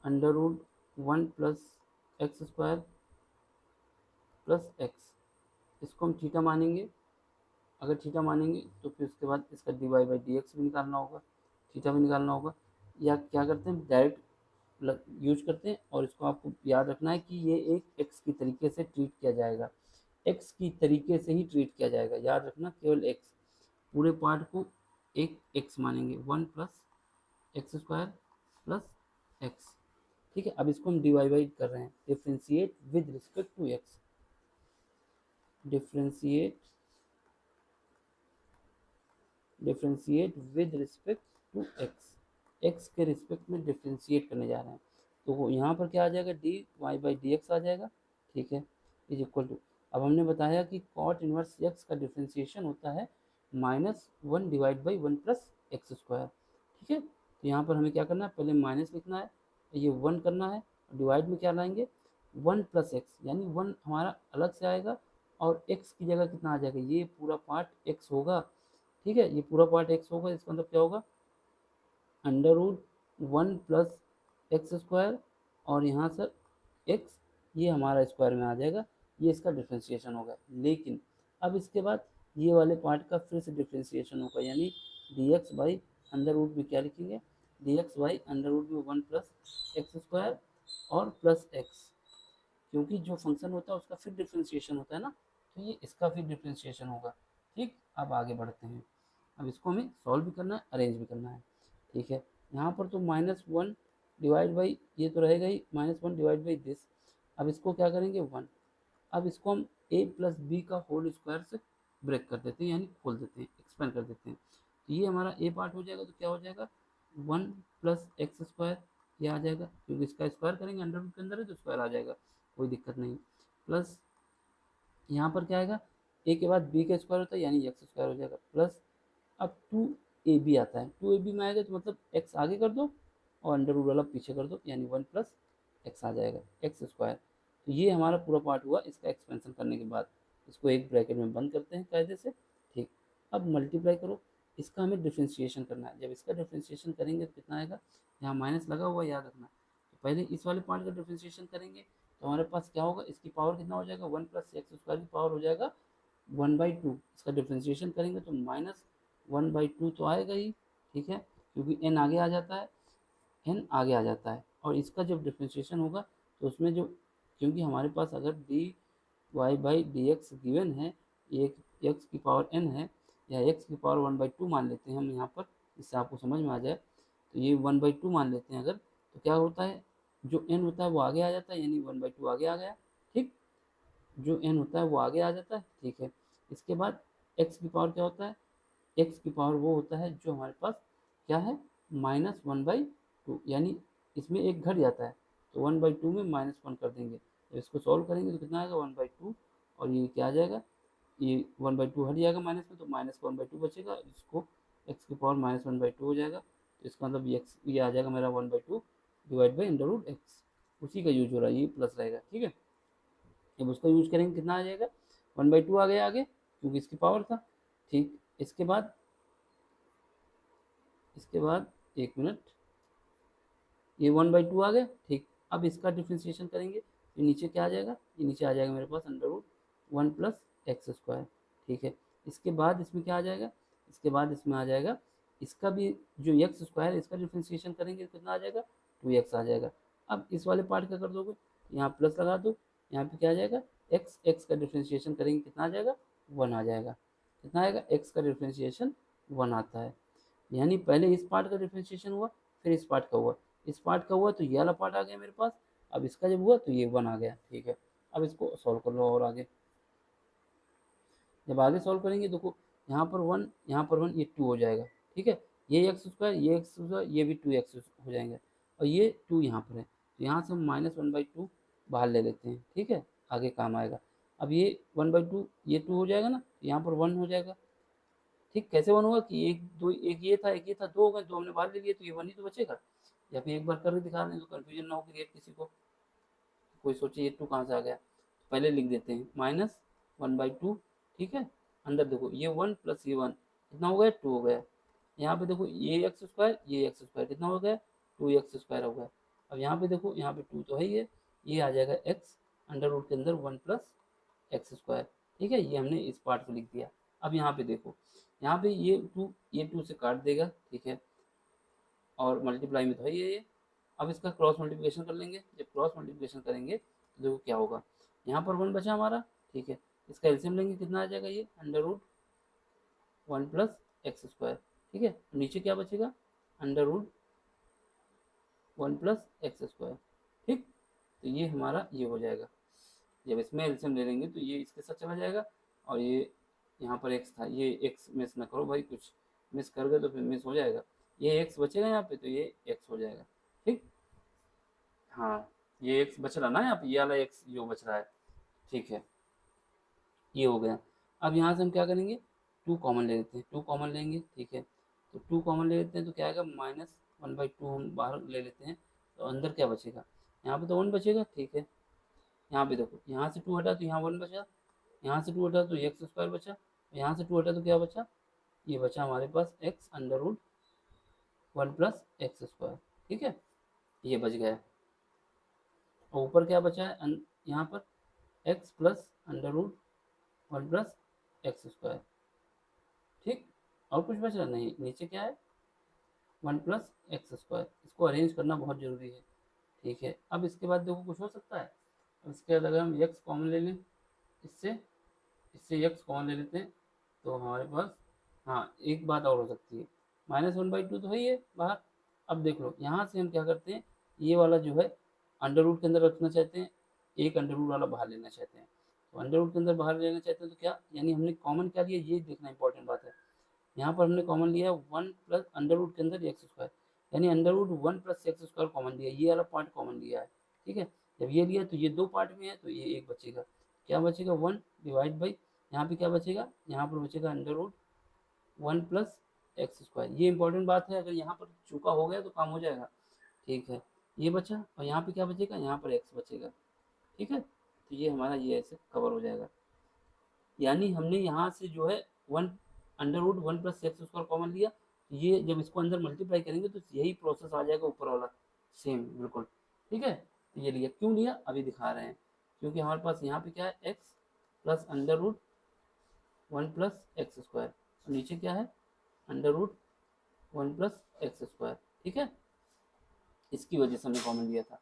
√1 + x² + x, इसको हम थीटा मानेंगे। अगर थीटा मानेंगे तो फिर उसके बाद इसका dy/dx भी निकालना होगा, थीटा भी निकालना होगा। या क्या करते हैं, डायरेक्ट यूज करते हैं, और इसको आपको याद रखना है कि ये एक x की तरीके से ट्रीट किया जाएगा, x की तरीके से ही ट्रीट किया जाएगा, याद रखना, केवल x। पूरे पार्ट को एक x मानेंगे, 1 + x² + एक्स। ठीक है, अब इसको हम डिवाइड कर रहे हैं, differentiate with respect to x, differentiate differentiate with respect to x, x के रिस्पेक्ट में डिफ्रेंशिएट करने जा रहे हैं। तो यहाँ पर क्या आ जाएगा, d y by d x आ जाएगा। ठीक है, इज इक्वल टू, अब हमने बताया कि कॉट इनवर्स एक्स का डिफ्रेंशिएशन होता है -1 divide by 1 plus x square. ठीक है, तो यहाँ पर हमें क्या करना है, पहले माइनस लिखना है, ये 1 करना है, डिवाइड में क्या लाएंगे 1 प्लस एक्स, यानी 1 हमारा अलग से आएगा और एक्स की जगह कितना आ जाएगा, ये पूरा पार्ट एक्स होगा। ठीक है, ये पूरा पार्ट एक्स होगा, इसका मतलब क्या होगा, under root 1 plus x square, और यहाँ सर एक्स ये हमारा स्क्वायर में आ जाएगा, ये इसका डिफ्रेंशिएशन होगा। लेकिन अब इसके बाद ये वाले पार्ट का फिर से डिफ्रेंशिएशन होगा, यानी d x by under root में क्या लिखेंगे, d x by under root में 1 प्लस एक्स स्क्वायर और प्लस एक्स, क्योंकि जो फंक्शन होता है उसका फिर डिफ्रेंशिएशन होता है ना, तो ये इसका फिर डिफ्रेंशिएशन होगा। ठीक, अब आगे बढ़ते हैं, अब इसको हमें सॉल्व भी करना है, अरेंज भी करना है। ठीक है, यहाँ पर तो -1 डिवाइड बाई ये तो रहेगा ही, -1 डिवाइड बाई दिस, अब इसको क्या करेंगे 1, अब इसको हम a प्लस बी का होल स्क्वायर से ब्रेक कर देते हैं, यानी खोल देते हैं, एक्सपेंड कर देते हैं। तो ये हमारा a पार्ट हो जाएगा, तो क्या हो जाएगा 1 प्लस एक्स स्क्वायर, ये आ जाएगा, क्योंकि इसका स्क्वायर करेंगे अंडर रूट के अंदर है तो स्क्वायर आ जाएगा, कोई दिक्कत नहीं। प्लस यहाँ पर क्या आएगा, ए के बाद बी का स्क्वायर होता है यानी एक्स स्क्वायर हो जाएगा, प्लस अब 2ab आता है, 2ab में आएगा तो मतलब x आगे कर दो और अंडर रूट वाला पीछे कर दो, यानी 1 प्लस एक्स आ जाएगा, एक्स स्क्वायर। तो ये हमारा पूरा पार्ट हुआ, इसका एक्सपेंशन करने के बाद इसको एक ब्रैकेट में बंद करते हैं कायदे से। ठीक, अब मल्टीप्लाई करो, इसका हमें डिफ्रेंशिएशन करना है, जब इसका डिफ्रेंशिएशन करेंगे तो कितना आएगा, यहाँ माइनस लगा हुआ याद रखना, तो पहले इस वाले पार्ट का डिफ्रेंशिएशन करेंगे तो हमारे पास क्या होगा, इसकी पावर कितना हो जाएगा, 1 प्लस एक्स स्क्वायर की पावर हो जाएगा 1/2, इसका डिफ्रेंशिएशन करेंगे तो -1/2 तो आएगा ही। ठीक है, क्योंकि n आगे आ जाता है, n आगे आ जाता है, और इसका जब डिफ्रेंशिएशन होगा तो उसमें जो, क्योंकि हमारे पास अगर d y by d x given है, एक एक्स की पावर n है, या एक्स की पावर 1/2 मान लेते हैं हम यहाँ पर, इससे आपको समझ में आ जाए, तो ये 1/2 मान लेते हैं अगर, तो क्या होता है, जो n होता है वो आगे आ जाता है, यानी 1/2 आगे आ गया। ठीक, जो n होता है वो आगे आ जाता है। ठीक है, इसके बाद x की पावर क्या होता है, x की पावर वो होता है जो हमारे पास क्या है, -1/2, यानी इसमें एक घट जाता है, तो 1/2 में -1 कर देंगे, जब इसको सॉल्व करेंगे तो कितना आएगा 1/2, और ये क्या आ जाएगा, ये 1/2 हट जाएगा माइनस में, तो माइनस का 1/2 बचेगा, इसको x की पावर -1/2 हो जाएगा, तो इसका मतलब ये आ जाएगा मेरा 1/2 divide by under root x, उसी का यूज हो रहा है, ये प्लस रहेगा। ठीक है, जब उसका यूज करेंगे कितना आ जाएगा, 1/2 आ गया आगे, क्योंकि इसकी पावर था। ठीक, इसके बाद एक मिनट, ये 1/2 आ गया। ठीक, अब इसका डिफ्रेंशिएशन करेंगे, ये नीचे क्या आ जाएगा, ये नीचे आ जाएगा मेरे पास under root 1 plus x square. ठीक है, इसके बाद इसमें क्या आ जाएगा, इसके बाद इसमें आ जाएगा, इसका भी जो एक्स स्क्वायर है इसका डिफ्रेंशिएशन करेंगे तो कितना आ जाएगा, 2x आ जाएगा। अब इस वाले पार्ट का कर दोगे, यहाँ प्लस लगा दो, यहाँ पे क्या आ जाएगा, एक्स का डिफ्रेंशिएशन करेंगे कितना आ जाएगा, 1 आ जाएगा। कितना आएगा, एक्स का डिफ्रेंशिएशन 1 आता है, यानी पहले इस पार्ट का डिफ्रेंशिएशन हुआ, फिर इस पार्ट का हुआ, इस पार्ट का हुआ तो ये वाला पार्ट आ गया मेरे पास, अब इसका जब हुआ तो ये 1 आ गया। ठीक है, अब इसको सॉल्व कर लो, और आगे जब आगे सॉल्व करेंगे देखो, यहाँ पर 1, यहाँ पर 1, ये 2 हो जाएगा। ठीक है, ये एक्स स्क्वायर, ये एक्स स्क्वायर, ये भी 2x हो जाएंगे, और ये 2 यहाँ पर है, तो यहाँ से हम -1/2 बाहर ले लेते हैं। ठीक है, आगे काम आएगा। अब ये 1/2, ये 2 हो जाएगा ना, यहाँ पर 1 हो जाएगा। ठीक, कैसे 1 होगा कि एक दो, एक ये था, एक ये था, 2 हो गए, 2 हमने बाहर ले लिए, तो ये 1 ही तो बचेगा। या फिर एक बार करके दिखा दें तो कन्फ्यूजन ना हो क्रिएट किसी को, कोई सोचे ये 2 कहाँ से आ गया, तो पहले लिख देते हैं -1/2। ठीक है, अंदर देखो ये 1 प्लस ये 1 कितना हो गया, 2 हो गया। यहाँ पे देखो ये एक्स स्क्वायर, ये एक्स स्क्वायर कितना हो गया, 2x स्क्वायर हो गया। अब यहाँ पे देखो, यहाँ पे 2 तो है ही है, ये आ जाएगा x अंडर रूट के अंदर 1 प्लस एक्स स्क्वायर। ठीक है, ये हमने इस पार्ट को लिख दिया। अब यहाँ पे देखो, यहाँ पे ये 2 से काट देगा। ठीक है, और मल्टीप्लाई में तो है ये। अब इसका क्रॉस मल्टीप्लिकेशन कर लेंगे, जब क्रॉस मल्टीप्लिकेशन करेंगे तो देखो क्या होगा, यहाँ पर 1 बचा हमारा। ठीक है, इसका एलसीएम लेंगे, कितना आ जाएगा, ये under root 1 plus x square. ठीक है, नीचे क्या बचेगा, अंडर रूट 1+x²। ठीक, तो ये हमारा ये हो जाएगा। जब इसमें एल्सियम ले लेंगे तो ये इसके साथ चला जाएगा, और ये यहाँ पर x था, ये x मिस ना करो भाई, कुछ मिस कर गए तो फिर मिस हो जाएगा। ये x बचेगा यहाँ पे, तो ये x हो जाएगा। ठीक, हाँ, ये x बच रहा ना यहाँ पे, ये वाला x जो बच रहा है। ठीक है, ये हो गया। अब यहाँ से हम क्या करेंगे, 2 कॉमन ले लेते हैं, 2 कॉमन लेंगे। ठीक है, तो 2 कॉमन ले लेते हैं तो क्या आएगा, -1/2 हम बाहर ले लेते हैं, तो अंदर क्या बचेगा, यहाँ पे तो 1 बचेगा। ठीक है, यहाँ पे देखो, यहाँ से 2 हटा तो यहाँ 1 बचा, यहाँ से 2 हटा तो x² बचा, यहाँ से 2 हटा तो क्या बचा, ये बचा हमारे पास x√1+x²। ठीक है, ये बच गया। और ऊपर क्या बचा है, यहाँ पर x+√1+x²। ठीक, और कुछ बच रहा नहीं, नीचे क्या है, 1+x²। इसको अरेंज करना बहुत ज़रूरी है। ठीक है, अब इसके बाद देखो कुछ हो सकता है। अब इसके बाद अगर हम x कॉमन ले लें, इससे इससे x कॉमन ले लेते हैं, तो हमारे पास, हाँ, एक बात और हो सकती है, -1/2 तो है ही है बाहर। अब देख लो, यहाँ से हम क्या करते हैं, ये वाला जो है अंडर रूट के अंदर रखना चाहते हैं, एक अंडर रूट वाला बाहर लेना चाहते हैं। तो अंडर रूट के अंदर बाहर लेना चाहते हैं तो क्या, यानी हमने कॉमन क्या लिया, ये देखना इंपॉर्टेंट बात है। यहाँ पर हमने कॉमन लिया 1 प्लस अंडर रूट के अंदर x², यानी अंडर रूट 1+x² कॉमन लिया, ये वाला पार्ट कॉमन लिया है। ठीक है, जब ये लिया तो ये 2 पार्ट में है, तो ये एक बचेगा, क्या बचेगा, 1 डिवाइड बाई, यहाँ पे क्या बचेगा, यहाँ पर बचेगा अंडर रूट 1+x²। ये इंपॉर्टेंट बात है, अगर यहाँ पर चूका हो गया तो काम हो जाएगा। ठीक है, ये बचा, और यहाँ पे क्या बचेगा, यहाँ पर x बचेगा। ठीक है, तो ये हमारा ये ऐसे कवर हो जाएगा। यानी हमने यहाँ से जो है 1√1+x² कॉमन लिया, ये जब इसको अंदर मल्टीप्लाई करेंगे तो यही प्रोसेस आ जाएगा ऊपर वाला, सेम बिल्कुल। ठीक है, तो ये लिया, क्यों लिया अभी दिखा रहे हैं, क्योंकि हमारे पास यहाँ पे क्या है, x+√1+x², और नीचे क्या है, अंडर रूट 1+x²। ठीक है, इसकी वजह से हमने कॉमन लिया था।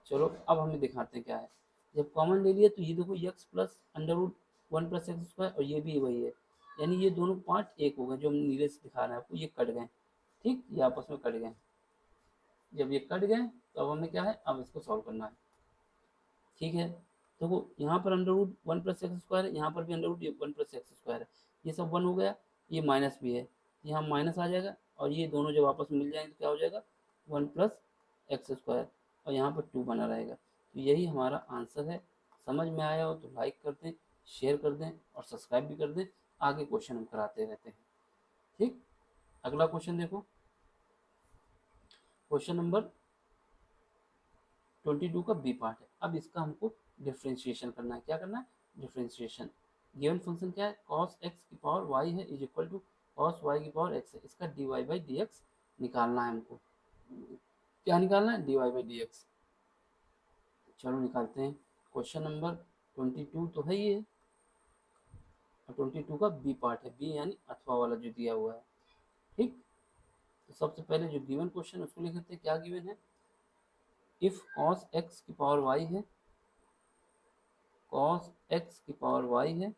चलो अब हमें दिखाते हैं क्या है। जब कॉमन ले लिया तो ये देखो, x+√1+x² और ये भी वही है, यानी ये दोनों पार्ट एक हो गए, जो हम नीले से दिखा रहे हैं आपको, ये कट गए। ठीक, ये आपस में कट गए। जब ये कट गए तो अब हमें क्या है, अब इसको सॉल्व करना है। ठीक है, देखो यहाँ पर अंडर रूट 1+x² है, यहाँ पर भी अंडर रूट 1+x² है, ये सब 1 हो गया, ये माइनस भी है, यहाँ माइनस आ जाएगा, और ये दोनों जब आपस में मिल जाएंगे तो क्या हो जाएगा, 1+x², और यहाँ पर 2 बना रहेगा। तो यही हमारा आंसर है। समझ में आया हो तो लाइक कर दें, शेयर कर दें और सब्सक्राइब भी कर दें, आगे क्वेश्चन हम कराते रहते हैं। ठीक, अगला क्वेश्चन देखो, क्वेश्चन नंबर 22 का बी पार्ट है। अब इसका हमको डिफ्रेंशिएशन करना है। क्या करना है, डिफ्रेंशिएशन। गिवन फंक्शन क्या है, cos x की पावर y है, is equal to cos y की पावर x है, इसका dy/dx निकालना है हमको। क्या निकालना है, dy/dx। चलो निकालते हैं। क्वेश्चन नंबर 22 तो है ये, और 22 का बी पार्ट है, बी यानी अथवा वाला जो दिया हुआ है। ठीक, तो सबसे पहले जो गिवन क्वेश्चन है उसको लिख लेते हैं। क्या गिवन है, इफ cos x की पावर y है, cos x की पावर y है,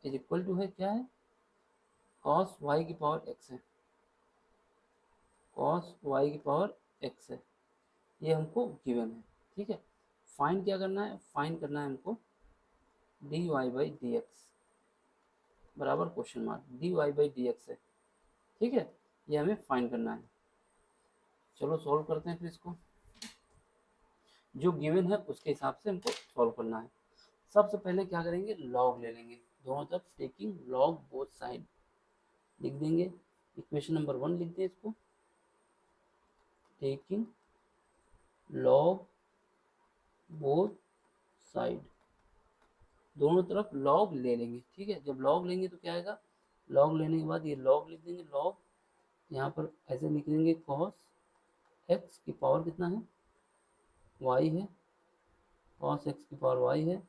इज इक्वल टू है, क्या है, cos y की पावर x है, cos y की पावर x है, ये हमको गिवन है। ठीक है, फाइंड क्या करना है, फाइंड करना है हमको dy/dx बराबर क्वेश्चन मार्क, dy/dx है। ठीक है, ये हमें फाइंड करना है। चलो सॉल्व करते हैं फिर इसको, जो गिवन है उसके हिसाब से हमको सॉल्व करना है। सबसे पहले क्या करेंगे, लॉग ले लेंगे, दोनों तरफ टेकिंग लॉग बोथ साइड लिख देंगे। इक्वेशन नंबर 1 लिख दें इसको, टेकिंग लॉग बोथ साइड, दोनों तरफ लॉग ले लेंगे। ठीक है, जब लॉग लेंगे तो क्या आएगा, लॉग लेने के बाद ये लॉग लिख देंगे, लॉग यहाँ पर ऐसे लिख देंगे, cos x की पावर कितना है, y है, cos x की पावर y है,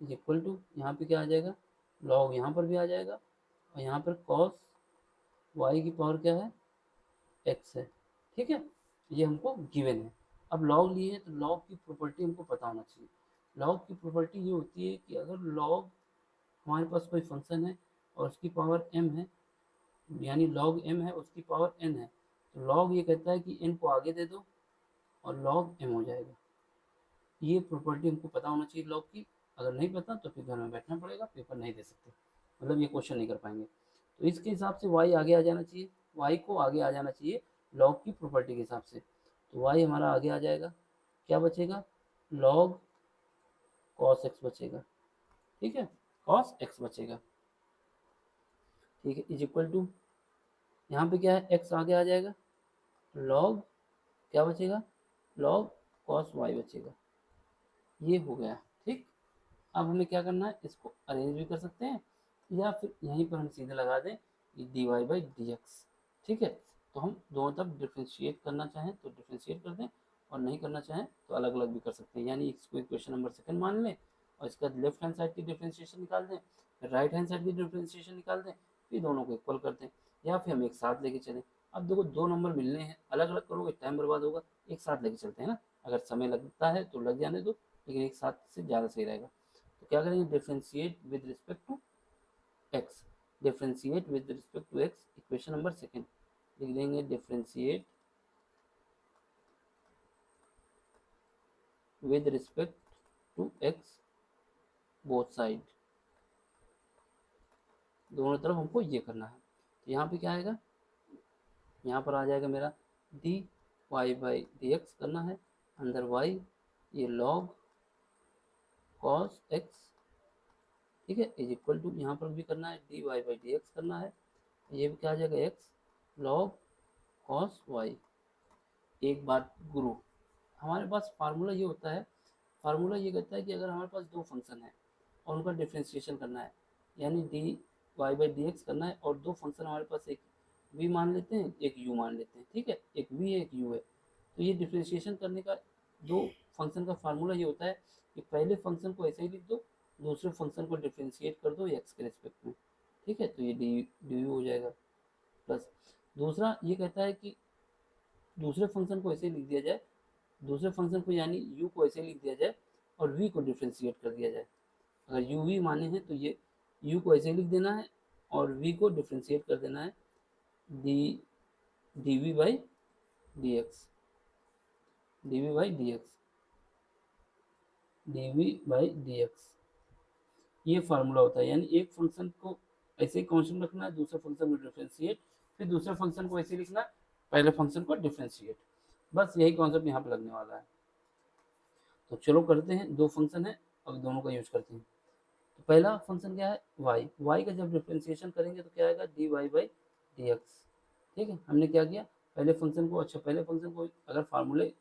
इज इक्वल टू, यहाँ पे क्या आ जाएगा, लॉग यहाँ पर भी आ जाएगा, और यहाँ पर cos y की पावर क्या है, x है। ठीक है, ये हमको गिवन है। अब लॉग लिए हैं तो लॉग की प्रॉपर्टी हमको पता होना चाहिए। लॉग की प्रॉपर्टी ये होती है कि अगर लॉग हमारे पास कोई फंक्शन है और उसकी पावर m है, यानी log m है, उसकी पावर n है, तो log ये कहता है कि n को आगे दे दो और log m हो जाएगा। ये प्रॉपर्टी हमको पता होना चाहिए लॉग की, अगर नहीं पता तो फिर घर में बैठना पड़ेगा, पेपर नहीं दे सकते, मतलब ये क्वेश्चन नहीं कर पाएंगे। तो इसके हिसाब से y आगे आ जाना चाहिए, y को आगे आ जाना चाहिए लॉग की प्रॉपर्टी के हिसाब से। तो y हमारा आगे आ जाएगा, क्या बचेगा, log cos x बचेगा, ठीक है, cos x बचेगा, ठीक है, इज इक्वल टू, यहाँ पे क्या है, x आगे आ जाएगा, log क्या बचेगा, log cos y बचेगा, ये हो गया, ठीक। अब हमें क्या करना है, इसको अरेंज भी कर सकते हैं या फिर यहीं पर हम सीधे लगा दें d y by d x, ठीक है। तो हम दोनों तरफ डिफ्रेंशिएट करना चाहें तो डिफ्रेंशिएट कर दें, और नहीं करना चाहें तो अलग अलग भी कर सकते हैं, यानी इसको इक्वेशन नंबर सेकंड मान लें और इसका लेफ्ट हैंड साइड की डिफ्रेंशिएशन निकाल दें, फिर राइट हैंड साइड की डिफ्रेंशिएशन निकाल दें, फिर दोनों को इक्वल कर दें, या फिर हम एक साथ लेके चलें। अब देखो दो नंबर मिलने हैं, अलग अलग करोगे टाइम बर्बाद होगा, एक साथ लेके चलते हैं ना, अगर समय लगता है तो लग जाने दो, लेकिन एक साथ से ज़्यादा सही रहेगा। तो क्या करेंगे, differentiate with respect to x, differentiate with respect to x, equation number second लिख देंगे, differentiate with respect to x both side, दोनों तरफ हमको ये करना है। तो यहाँ पे क्या आएगा, यहाँ पर आ जाएगा मेरा d y by d x करना है, अंदर वाई, ये लॉग कॉस एक्स, ठीक है, इज इक्वल टू, यहाँ पर भी करना है d y by d x करना है, ये भी क्या आ जाएगा, एक्स लॉग कॉस वाई। एक बात गुरु, हमारे पास फार्मूला ये होता है, फार्मूला ये कहता है कि अगर हमारे पास दो फंक्शन है और उनका डिफ्रेंशिएशन करना है, यानी d y by d x करना है, और दो फंक्शन हमारे पास, एक वी मान लेते हैं एक यू मान लेते हैं, ठीक है, एक वी है एक यू है, तो ये डिफ्रेंशिएशन करने का दो फंक्शन का फार्मूला ये होता है कि पहले फंक्शन को ऐसे ही लिख दो, दूसरे फंक्शन को डिफ्रेंशिएट कर दो एक्स के रिस्पेक्ट में, ठीक है, तो ये डी डी यू हो जाएगा, प्लस दूसरा ये कहता है कि दूसरे फंक्शन को ऐसे लिख दिया जाए, दूसरे फंक्शन को यानी u को ऐसे लिख दिया जाए और v को डिफ्रेंशिएट कर दिया जाए। अगर u v माने हैं तो ये u को ऐसे लिख देना है और v को डिफ्रेंशिएट कर देना है d d v by d x, d v by d x, d v by d x, ये फार्मूला होता है। यानी एक फंक्शन को ऐसे ही कांस्टेंट रखना है, दूसरे फंक्शन को डिफ्रेंशिएट, फिर दूसरे फंक्शन को ऐसे लिखना है, पहले फंक्शन को डिफ्रेंशिएट, बस यही कॉन्सेप्ट यहाँ पे लगने वाला है। तो चलो करते हैं, दो फंक्शन है, अब दोनों का यूज करते हैं। तो पहला फंक्शन क्या है, y, y का जब डिफ्रेंशिएशन करेंगे तो क्या आएगा, d y by d x, ठीक है। हमने क्या किया, पहले फंक्शन को, अच्छा पहले फंक्शन को अगर फार्मूले,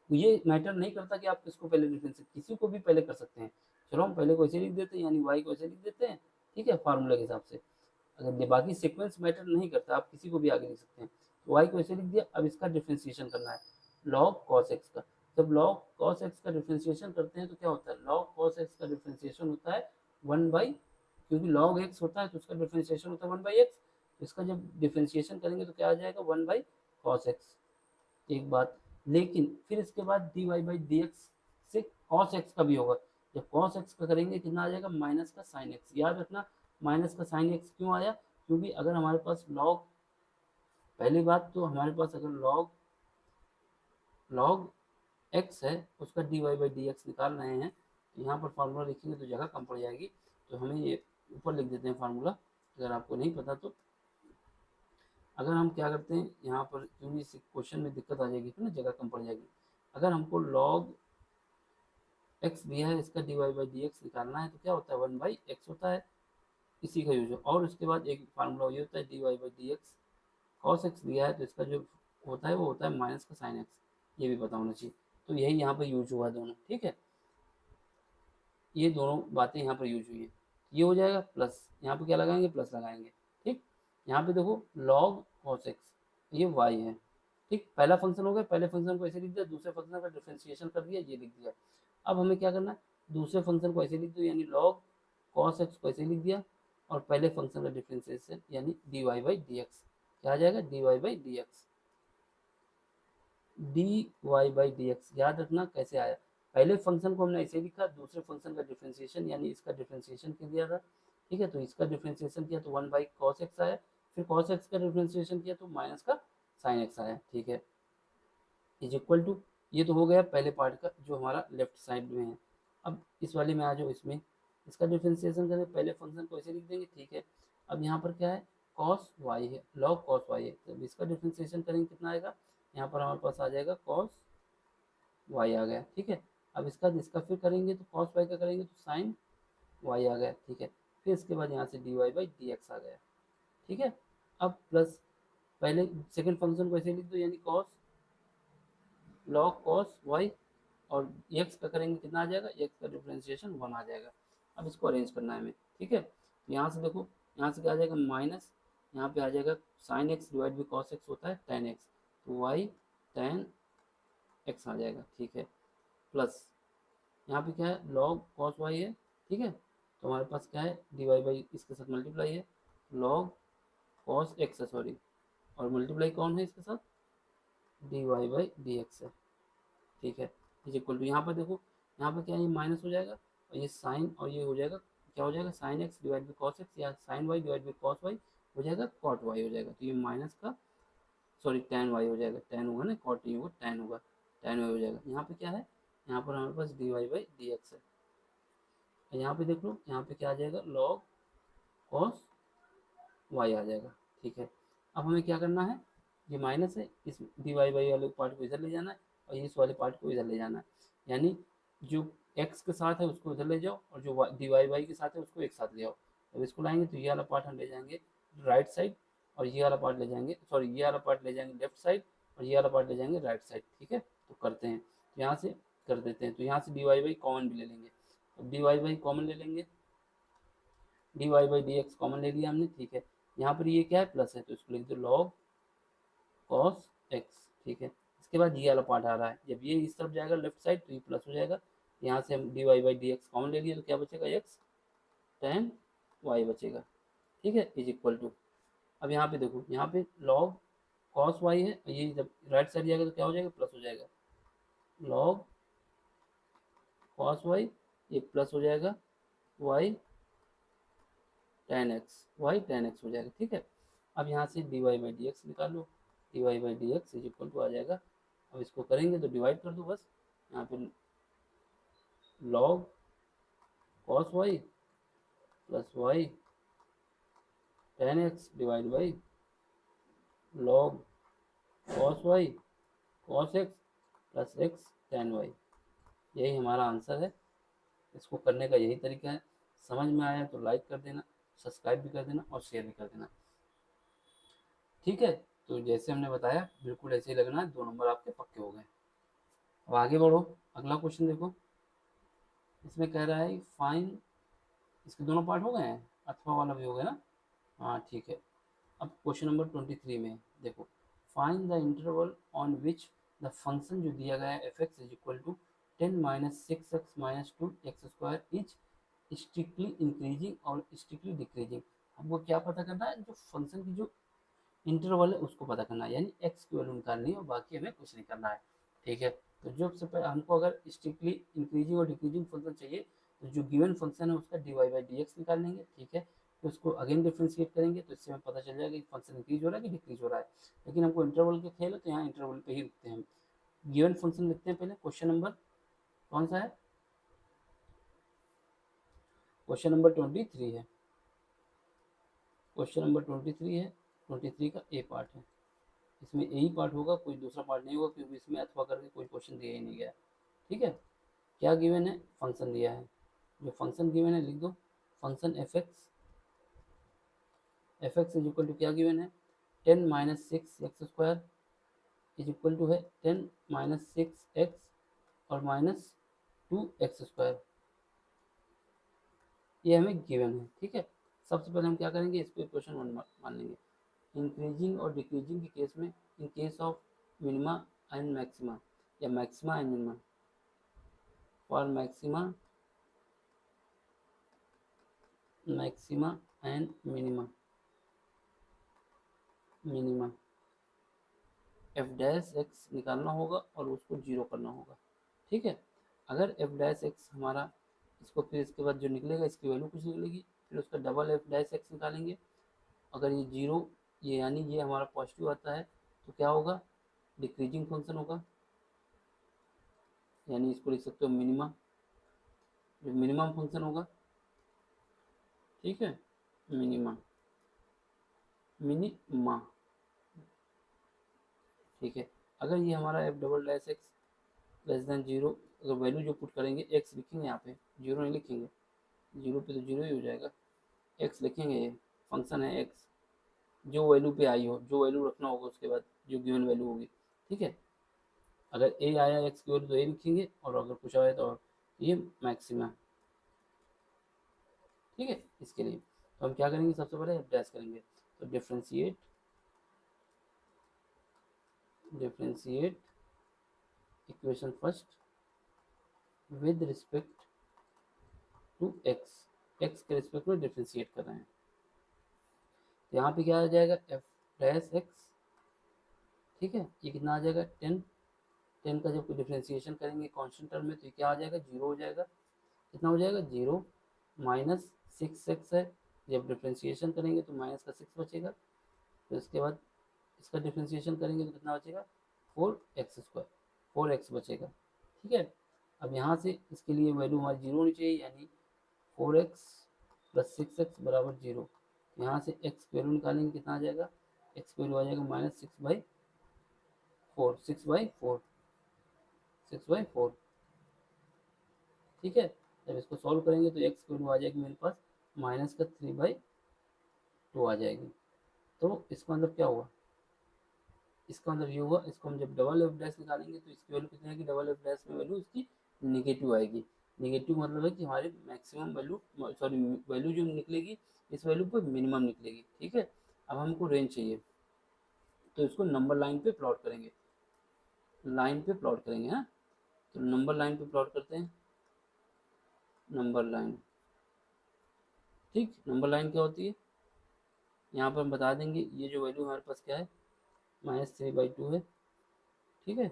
ये मैटर नहीं करता कि आप किसको पहले डिफ्रेंशिएट, किसी को भी पहले कर सकते हैं, चलो हम पहले को ऐसे लिख देते हैं, यानी y को ऐसे लिख देते हैं, ठीक है, फार्मूला के हिसाब से, अगर बाकी सीक्वेंस मैटर नहीं करता, आप किसी को भी आगे लिख सकते हैं। तो y को ऐसे लिख दिया, अब इसका डिफ्रेंशिएशन करना है log cos x का, जब log cos x का डिफ्रेंशिएशन करते हैं तो क्या होता है, log cos x का डिफ्रेंशिएशन होता है 1 बाई, क्योंकि log x होता है तो उसका डिफ्रेंशिएशन होता है 1 बाई x, इसका जब डिफ्रेंशिएशन करेंगे तो क्या आ जाएगा 1 बाई cos x, एक बात। लेकिन फिर इसके बाद d y by d x से cos x का भी होगा, जब cos x का करेंगे कितना आ जाएगा, माइनस का साइन x, याद रखना माइनस का साइन x क्यों आया, क्योंकि अगर हमारे पास log, पहली बात तो हमारे पास अगर log log x है उसका d y by d x निकाल रहे हैं, तो यहाँ पर फार्मूला लिखेंगे तो जगह कम पड़ जाएगी, तो हमें ये ऊपर लिख देते हैं फार्मूला, अगर आपको नहीं पता तो। अगर हम क्या करते हैं यहाँ पर, क्योंकि इस क्वेश्चन में दिक्कत आ जाएगी तो ना जगह कम पड़ जाएगी, अगर हमको log x दिया है, इसका d y by d x निकालना है तो क्या होता है 1 बाई x होता है, इसी का यूज हो, और उसके बाद एक फार्मूला ये होता है d y by d x, cos x दिया है तो इसका जो होता है वो होता है माइनस का साइन एक्स, ये भी पता होना चाहिए, तो यही यहाँ पर यूज हुआ दोनों, ठीक है, ये दोनों बातें यहाँ पर यूज हुई है, ये हो जाएगा प्लस, यहाँ पे क्या लगाएंगे, प्लस लगाएंगे, ठीक। यहाँ पे देखो log cos x, ये y है, ठीक, पहला फंक्शन हो गया, पहले फंक्शन को ऐसे लिख दिया, दूसरे फंक्शन का डिफरेंशिएशन कर दिया, ये लिख दिया। अब हमें क्या करना है, दूसरे फंक्शन को ऐसे लिख दो, यानी log cos x को ऐसे लिख दिया, और पहले फंक्शन का डिफरेंशिएशन यानी d y by d x, क्या आ जाएगा, d y by d x, d y by d x, याद रखना कैसे आया, पहले फंक्शन को हमने ऐसे लिखा, दूसरे फंक्शन का डिफरेंशिएशन यानी इसका डिफरेंशिएशन कर दिया था, ठीक है, तो इसका डिफरेंशिएशन किया तो 1 बाई cos x आया, फिर cos x का डिफरेंशिएशन किया तो माइनस का sin x आया, ठीक है, इज इक्वल टू, ये तो हो गया पहले पार्ट का जो हमारा लेफ्ट साइड में है। अब इस वाले में आ जाओ, इसमें इसका डिफ्रेंसिएशन करें, पहले फंक्शन को ऐसे लिख देंगे, ठीक है। अब यहाँ पर क्या है, कॉस वाई है, लॉग कॉस वाई है, तो इसका डिफ्रेंसिएशन करेंगे कितना आएगा, यहाँ पर हमारे पास आ जाएगा कॉस वाई आ गया, ठीक है। अब इसका फिर करेंगे तो कॉस वाई का करेंगे तो साइन वाई आ गया, ठीक है। फिर इसके बाद यहाँ से d y by d x आ गया, ठीक है। अब प्लस पहले सेकंड फंक्शन को ऐसे लिख दो, यानी कॉस लॉग कॉस वाई, और एक्स का करेंगे कितना आ जाएगा, एक्स का डिफ्रेंशिएशन 1 आ जाएगा। अब इसको अरेंज करना है हमें, ठीक है। तो यहाँ से देखो, यहाँ से क्या आ जाएगा माइनस, यहाँ पे आ जाएगा sine x divide by cos x होता है टेन एक्स, तो वाई टेन एक्स आ जाएगा, ठीक है। प्लस यहाँ पे क्या है, लॉग कॉस वाई है, ठीक है। तो हमारे पास क्या है, डी वाई बाई इसके साथ मल्टीप्लाई है, लॉग कॉस एक्स है, सॉरी, और मल्टीप्लाई कौन है इसके साथ, d y by d x है, ठीक है। इज इक्वल टू, यहाँ पर देखो, यहाँ पर क्या है, ये माइनस हो जाएगा और ये साइन, और ये हो जाएगा, क्या हो जाएगा, sine x divide by cos x, या sine y divide by cos y हो जाएगा कॉट वाई हो जाएगा, तो ये माइनस का, सॉरी टेन वाई हो जाएगा, टेन होगा ना, कॉट नहीं होगा, टेन होगा, टेन वाई हो जाएगा। यहाँ पे क्या है, यहाँ पर हमारे पास d y by d x है, यहाँ पे देख लो, यहाँ पे क्या आ जाएगा, लॉग कॉस वाई आ जाएगा, ठीक है। अब हमें क्या करना है, ये माइनस है, इस डी वाई वाई वाले पार्ट को इधर ले जाना है और इस वाले पार्ट को इधर ले जाना है, यानी जो एक्स के साथ है उसको इधर ले जाओ और जो डी वाई वाई के साथ है उसको एक साथ ले आओ। अब इसको लाएंगे तो ये वाला पार्ट हम ले जाएंगे राइट साइड, और ये वाला पार्ट ले जाएंगे, सॉरी ये वाला पार्ट ले जाएंगे लेफ्ट साइड, और ये वाला पार्ट ले जाएंगे राइट साइड, ठीक है। तो करते हैं, तो यहाँ से कर देते हैं, तो यहाँ से डी वाई वाई कॉमन भी ले लेंगे, अब डी वाई वाई कॉमन ले लेंगे, d y by d x common ले लिया हमने, ठीक है। यहाँ पर ये क्या है, प्लस है, तो इसको लिख दो लॉग कॉस एक्स, ठीक है। इसके बाद ये वाला पार्ट आ रहा है, जब ये इस तरफ जाएगा लेफ्ट साइड तो ये प्लस हो जाएगा, यहाँ से हम d y by d x common ले लिए तो क्या बचेगा, एक्स टेन वाई बचेगा, ठीक है, इज इक्वल टू, अब यहाँ पे देखो, यहाँ पे लॉग कॉस वाई है, ये जब राइट साइड जाएगा तो क्या हो जाएगा, प्लस हो जाएगा, लॉग कॉस वाई, ये प्लस हो जाएगा, y ten x, y ten x हो जाएगा, ठीक है। अब यहाँ से d y by d x निकालो, d y by d x is equal to आ जाएगा, अब इसको करेंगे तो डिवाइड कर दो बस, यहाँ पे log cos y plus y ten x divide by log cos y cos x plus x ten y, यही हमारा आंसर है। इसको करने का यही तरीका है, समझ में आया तो लाइक कर देना, सब्सक्राइब भी कर देना और शेयर भी कर देना, ठीक है। तो जैसे हमने बताया बिल्कुल ऐसे ही लगना है, 2 नंबर आपके पक्के हो गए। अब आगे बढ़ो, अगला क्वेश्चन देखो, इसमें कह रहा है फाइन, इसके दोनों पार्ट हो गए हैं, अथवा वाला भी हो गया ना, हाँ ठीक है। अब क्वेश्चन नंबर 23 में देखो, find the interval on which the function जो दिया गया है f x is equal to 10 minus six x minus two x square is strictly increasing और स्ट्रिक्टली डिक्रीजिंग। हमको क्या पता करना है, जो फंक्शन की जो इंटरवल है उसको पता करना है, यानी एक्स की वैल्यू निकालनी है और बाकी हमें कुछ नहीं करना है, ठीक है। तो जो सबसे पहले हमको अगर स्ट्रिक्टली इंक्रीजिंग और डिक्रीजिंग फंक्शन चाहिए, तो जो गिवन फंक्शन है उसका d y by d x निकाल लेंगे, ठीक है। तो उसको अगेन डिफ्रेंशिएट करेंगे तो इससे हमें पता चल जाएगा कि फंक्शन इंक्रीज हो रहा है कि डिक्रीज हो रहा है, लेकिन हमको इंटरवल के खेल है तो यहाँ इंटरवल पे ही रुकते हैं। गिवन फंक्शन लिखते हैं पहले, क्वेश्चन नंबर कौन सा है, क्वेश्चन नंबर 23 है, क्वेश्चन नंबर 23 है, 23 का ए पार्ट है, इसमें ए ही पार्ट होगा, कोई दूसरा पार्ट नहीं होगा, क्योंकि इसमें अथवा करके कोई क्वेश्चन दिया ही नहीं गया, ठीक है। क्या गिवन है, फंक्शन दिया है, जो फंक्शन गिवन है लिख दो, function f x is equal to क्या गिवन है, 10 minus six x square is equal to है 10 माइनस सिक्स एक्स और माइनस टू एक्स स्क्वायर, ये हमें गिवन है, ठीक है। सबसे पहले हम क्या करेंगे, इस पर क्वेश्चन मान लेंगे, इंक्रीजिंग और डिक्रीजिंग के केस में, in case of minima and maxima, या maxima and minima, for maxima and minima f dash x निकालना होगा और उसको जीरो करना होगा, ठीक है। अगर एफ डैश एक्स हमारा, इसको फिर इसके बाद जो निकलेगा इसकी वैल्यू कुछ निकलेगी, फिर उसका डबल एफ डैश एक्स निकालेंगे, अगर ये जीरो, ये यानी ये हमारा पॉजिटिव आता है तो क्या होगा, डिक्रीजिंग फंक्शन होगा, यानी इसको लिख सकते हो मिनिमा, जो मिनिमम फंक्शन होगा, ठीक है, मिनिमा, मिनिमा, ठीक है। अगर ये हमारा F double dash x less than zero, अगर वैल्यू जो पुट करेंगे एक्स लिखेंगे यहाँ पे, जीरो नहीं लिखेंगे, जीरो पे तो जीरो ही हो जाएगा, एक्स लिखेंगे, ये फंक्शन है एक्स, जो वैल्यू पे आई हो, जो वैल्यू रखना होगा उसके बाद जो गिवन वैल्यू होगी, ठीक है। अगर ए आया एक्स की वैल्यू तो ए लिखेंगे, और अगर कुछ आया तो और, ये मैक्सिमा, ठीक है। इसके लिए तो हम क्या करेंगे, सबसे पहले एफ डैश करेंगे, तो differentiate, differentiate equation first with respect to x, x के रिस्पेक्ट में डिफ्रेंशिएट कर रहे हैं, तो यहाँ पे क्या आ जाएगा एफ डैश एक्स, ठीक है, ये कितना आ जाएगा 10, 10 का जब डिफ्रेंशिएशन करेंगे कांस्टेंट टर्म में तो ये क्या आ जाएगा, जीरो हो जाएगा, कितना हो जाएगा, जीरो माइनस सिक्स एक्स है, जब डिफ्रेंशिएशन करेंगे तो माइनस का सिक्स बचेगा, फिर उसके बाद इसका डिफ्रेंशिएशन करेंगे तो कितना बचेगा, four x square, four x बचेगा, ठीक है। अब यहाँ से इसके लिए वैल्यू हमारी जीरो होनी चाहिए, यानी four x plus six x बराबर जीरो, यहाँ से एक्स की वैल्यू निकालेंगे, कितना आ जाएगा, एक्स की वैल्यू आ जाएगा minus six by four, six by four, six by four, ठीक है। जब इसको सॉल्व करेंगे तो एक्स की वैल्यू आ जाएगी मेरे पास माइनस का थ्री बाई टू आ जाएगी, तो इसका मतलब क्या हुआ, इसका मतलब ये हुआ, इसको हम जब डबल एफ डैश निकालेंगे तो इसकी वैल्यू कितनी आएगी, डबल एफ डैश में वैल्यू इसकी निगेटिव आएगी, निगेटिव मतलब है कि हमारी मैक्सिमम वैल्यू, सॉरी वैल्यू जो निकलेगी इस वैल्यू पर मिनिमम निकलेगी, ठीक है। अब हमको रेंज चाहिए, तो इसको नंबर लाइन पे प्लॉट करेंगे, लाइन पे प्लॉट करेंगे, हाँ, तो नंबर लाइन पे प्लॉट करते हैं, नंबर लाइन, ठीक, नंबर लाइन क्या होती है, यहाँ पर हम बता देंगे, ये जो वैल्यू हमारे पास क्या है, माइनस थ्री बाई टू है, ठीक है।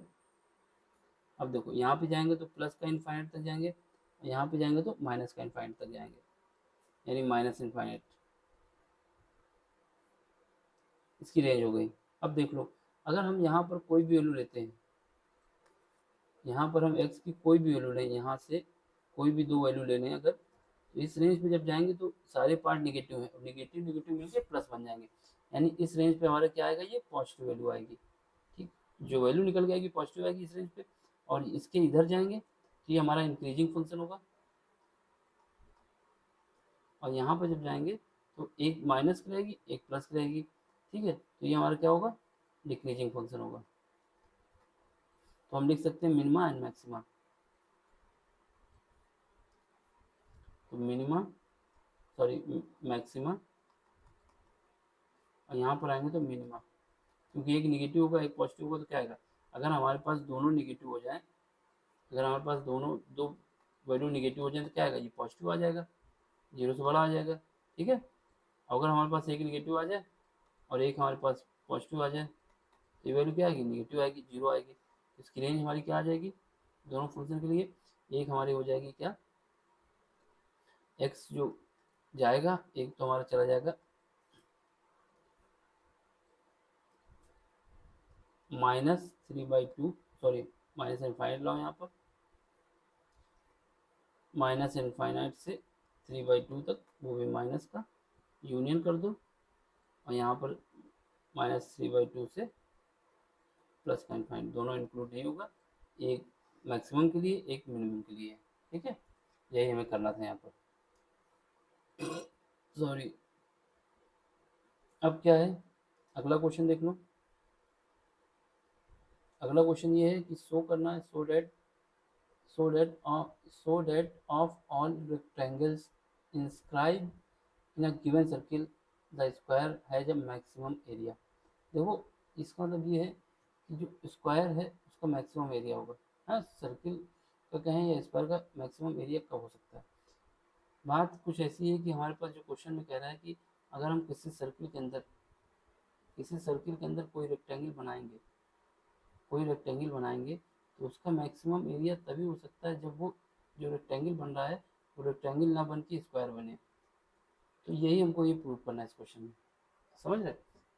अब देखो यहाँ पे जाएंगे तो प्लस का इनफाइनाइट तक जाएंगे, यहाँ पे जाएंगे तो माइनस का इनफाइनाइट तक जाएंगे, यानी माइनस इनफाइनाइट, इसकी रेंज हो गई। अब देख लो, अगर हम यहाँ पर कोई भी वैल्यू लेते हैं, यहाँ पर हम x की कोई भी वैल्यू लें, यहाँ से कोई भी दो वैल्यू ले लें अगर, तो इस रेंज पे जब जाएंगे तो सारे पार्ट निगेटिव हैं, निगेटिव निगेटिव मिलके प्लस बन जाएंगे, यानी इस रेंज पे हमारा क्या आएगा, ये पॉजिटिव वैल्यू आएगी, ठीक, जो वैल्यू निकल के आएगी पॉजिटिव आएगी इस रेंज पे, और इसके इधर जाएंगे तो ये हमारा इंक्रीजिंग फंक्शन होगा, और यहाँ पर जब जाएंगे तो एक माइनस की रहेगी एक प्लस की रहेगी, ठीक है, तो ये हमारा क्या होगा, डिक्रीजिंग फंक्शन होगा, तो हम लिख सकते हैं मिनिमा एंड मैक्सिमा, तो मिनिमा, सॉरी मैक्सिमा, और यहाँ पर आएंगे तो मिनिमा, क्योंकि एक निगेटिव होगा एक पॉजिटिव होगा तो क्या आएगा, अगर हमारे पास दोनों निगेटिव हो जाए, अगर हमारे पास दोनों दो वैल्यू निगेटिव हो जाए तो क्या आएगा, ये पॉजिटिव आ जाएगा, जीरो से बड़ा आ जाएगा, ठीक है। अगर हमारे पास एक निगेटिव आ जाए और एक हमारे पास पॉजिटिव आ जाए तो ये वैल्यू क्या आएगी, निगेटिव आएगी, जीरो आएगी, इसकी रेंज हमारी क्या आ जाएगी, दोनों फंक्शन के लिए, एक हमारी हो जाएगी क्या, एक्स जो जाएगा एक तो हमारा चला जाएगा minus three by two, sorry minus infinite लाओ यहाँ पर, माइनस इनफाइनाइट से थ्री बाई टू तक, वो भी माइनस का यूनियन कर दो, और यहाँ पर माइनस थ्री बाई टू से प्लस का इनफाइनाइट, दोनों इंक्लूड नहीं होगा, एक मैक्सिमम के लिए एक मिनिमम के लिए, ठीक है, यही हमें करना था यहाँ पर, सॉरी। अब क्या है, अगला क्वेश्चन देख लो, अगला क्वेश्चन ये है कि शो करना है, so that of all rectangles inscribed in a given circle the square has a maximum area। देखो इसका मतलब ये है कि जो स्क्वायर है उसका मैक्सिमम एरिया होगा, हाँ, सर्किल का कहें या स्क्वायर का मैक्सिमम एरिया कब हो सकता है। बात कुछ ऐसी है कि हमारे पास जो क्वेश्चन में कह रहा है कि अगर हम किसी सर्किल के अंदर कोई रेक्टेंगल बनाएंगे, कोई रेक्टेंगल बनाएंगे तो उसका मैक्सिमम एरिया तभी हो सकता है जब वो जो रेक्टेंगल बन रहा है वो रेक्टेंगल ना बन के स्क्वायर बने, तो यही हमको ये प्रूव करना है इस क्वेश्चन में, समझ रहे।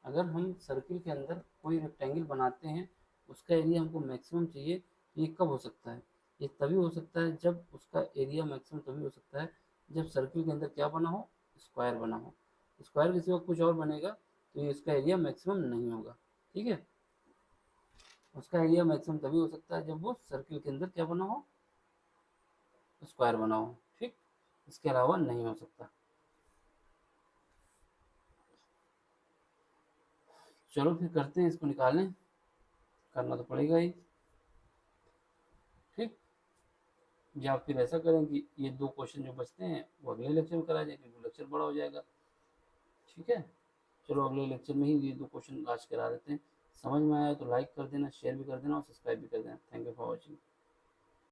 अगर हम सर्किल के अंदर कोई रेक्टेंगल बनाते हैं उसका एरिया हमको मैक्सिमम चाहिए, ये कब हो सकता है, ये तभी हो सकता है जब उसका एरिया मैक्सिमम तभी हो सकता है जब सर्किल के अंदर क्या बना हो, स्क्वायर बना हो। स्क्वायर के सिवा कुछ और बनेगा तो ये इसका एरिया मैक्सिमम नहीं होगा। ठीक है, उसका एरिया मैक्सिमम तभी हो सकता है जब वो सर्किल के अंदर क्या बना हो, स्क्वायर बना हो। ठीक, इसके अलावा नहीं हो सकता। चलो फिर करते हैं, इसको निकालें, करना तो पड़ेगा ही। ठीक, या फिर ऐसा करें कि ये दो क्वेश्चन जो बचते हैं वो अगले लेक्चर में करा जाए, क्योंकि लेक्चर बड़ा हो जाएगा। ठीक है, चलो अगले लेक्चर में ही ये दो क्वेश्चन आज करा देते हैं। समझ में आया तो लाइक कर देना, शेयर भी कर देना और सब्सक्राइब भी कर देना। Thank you for watching.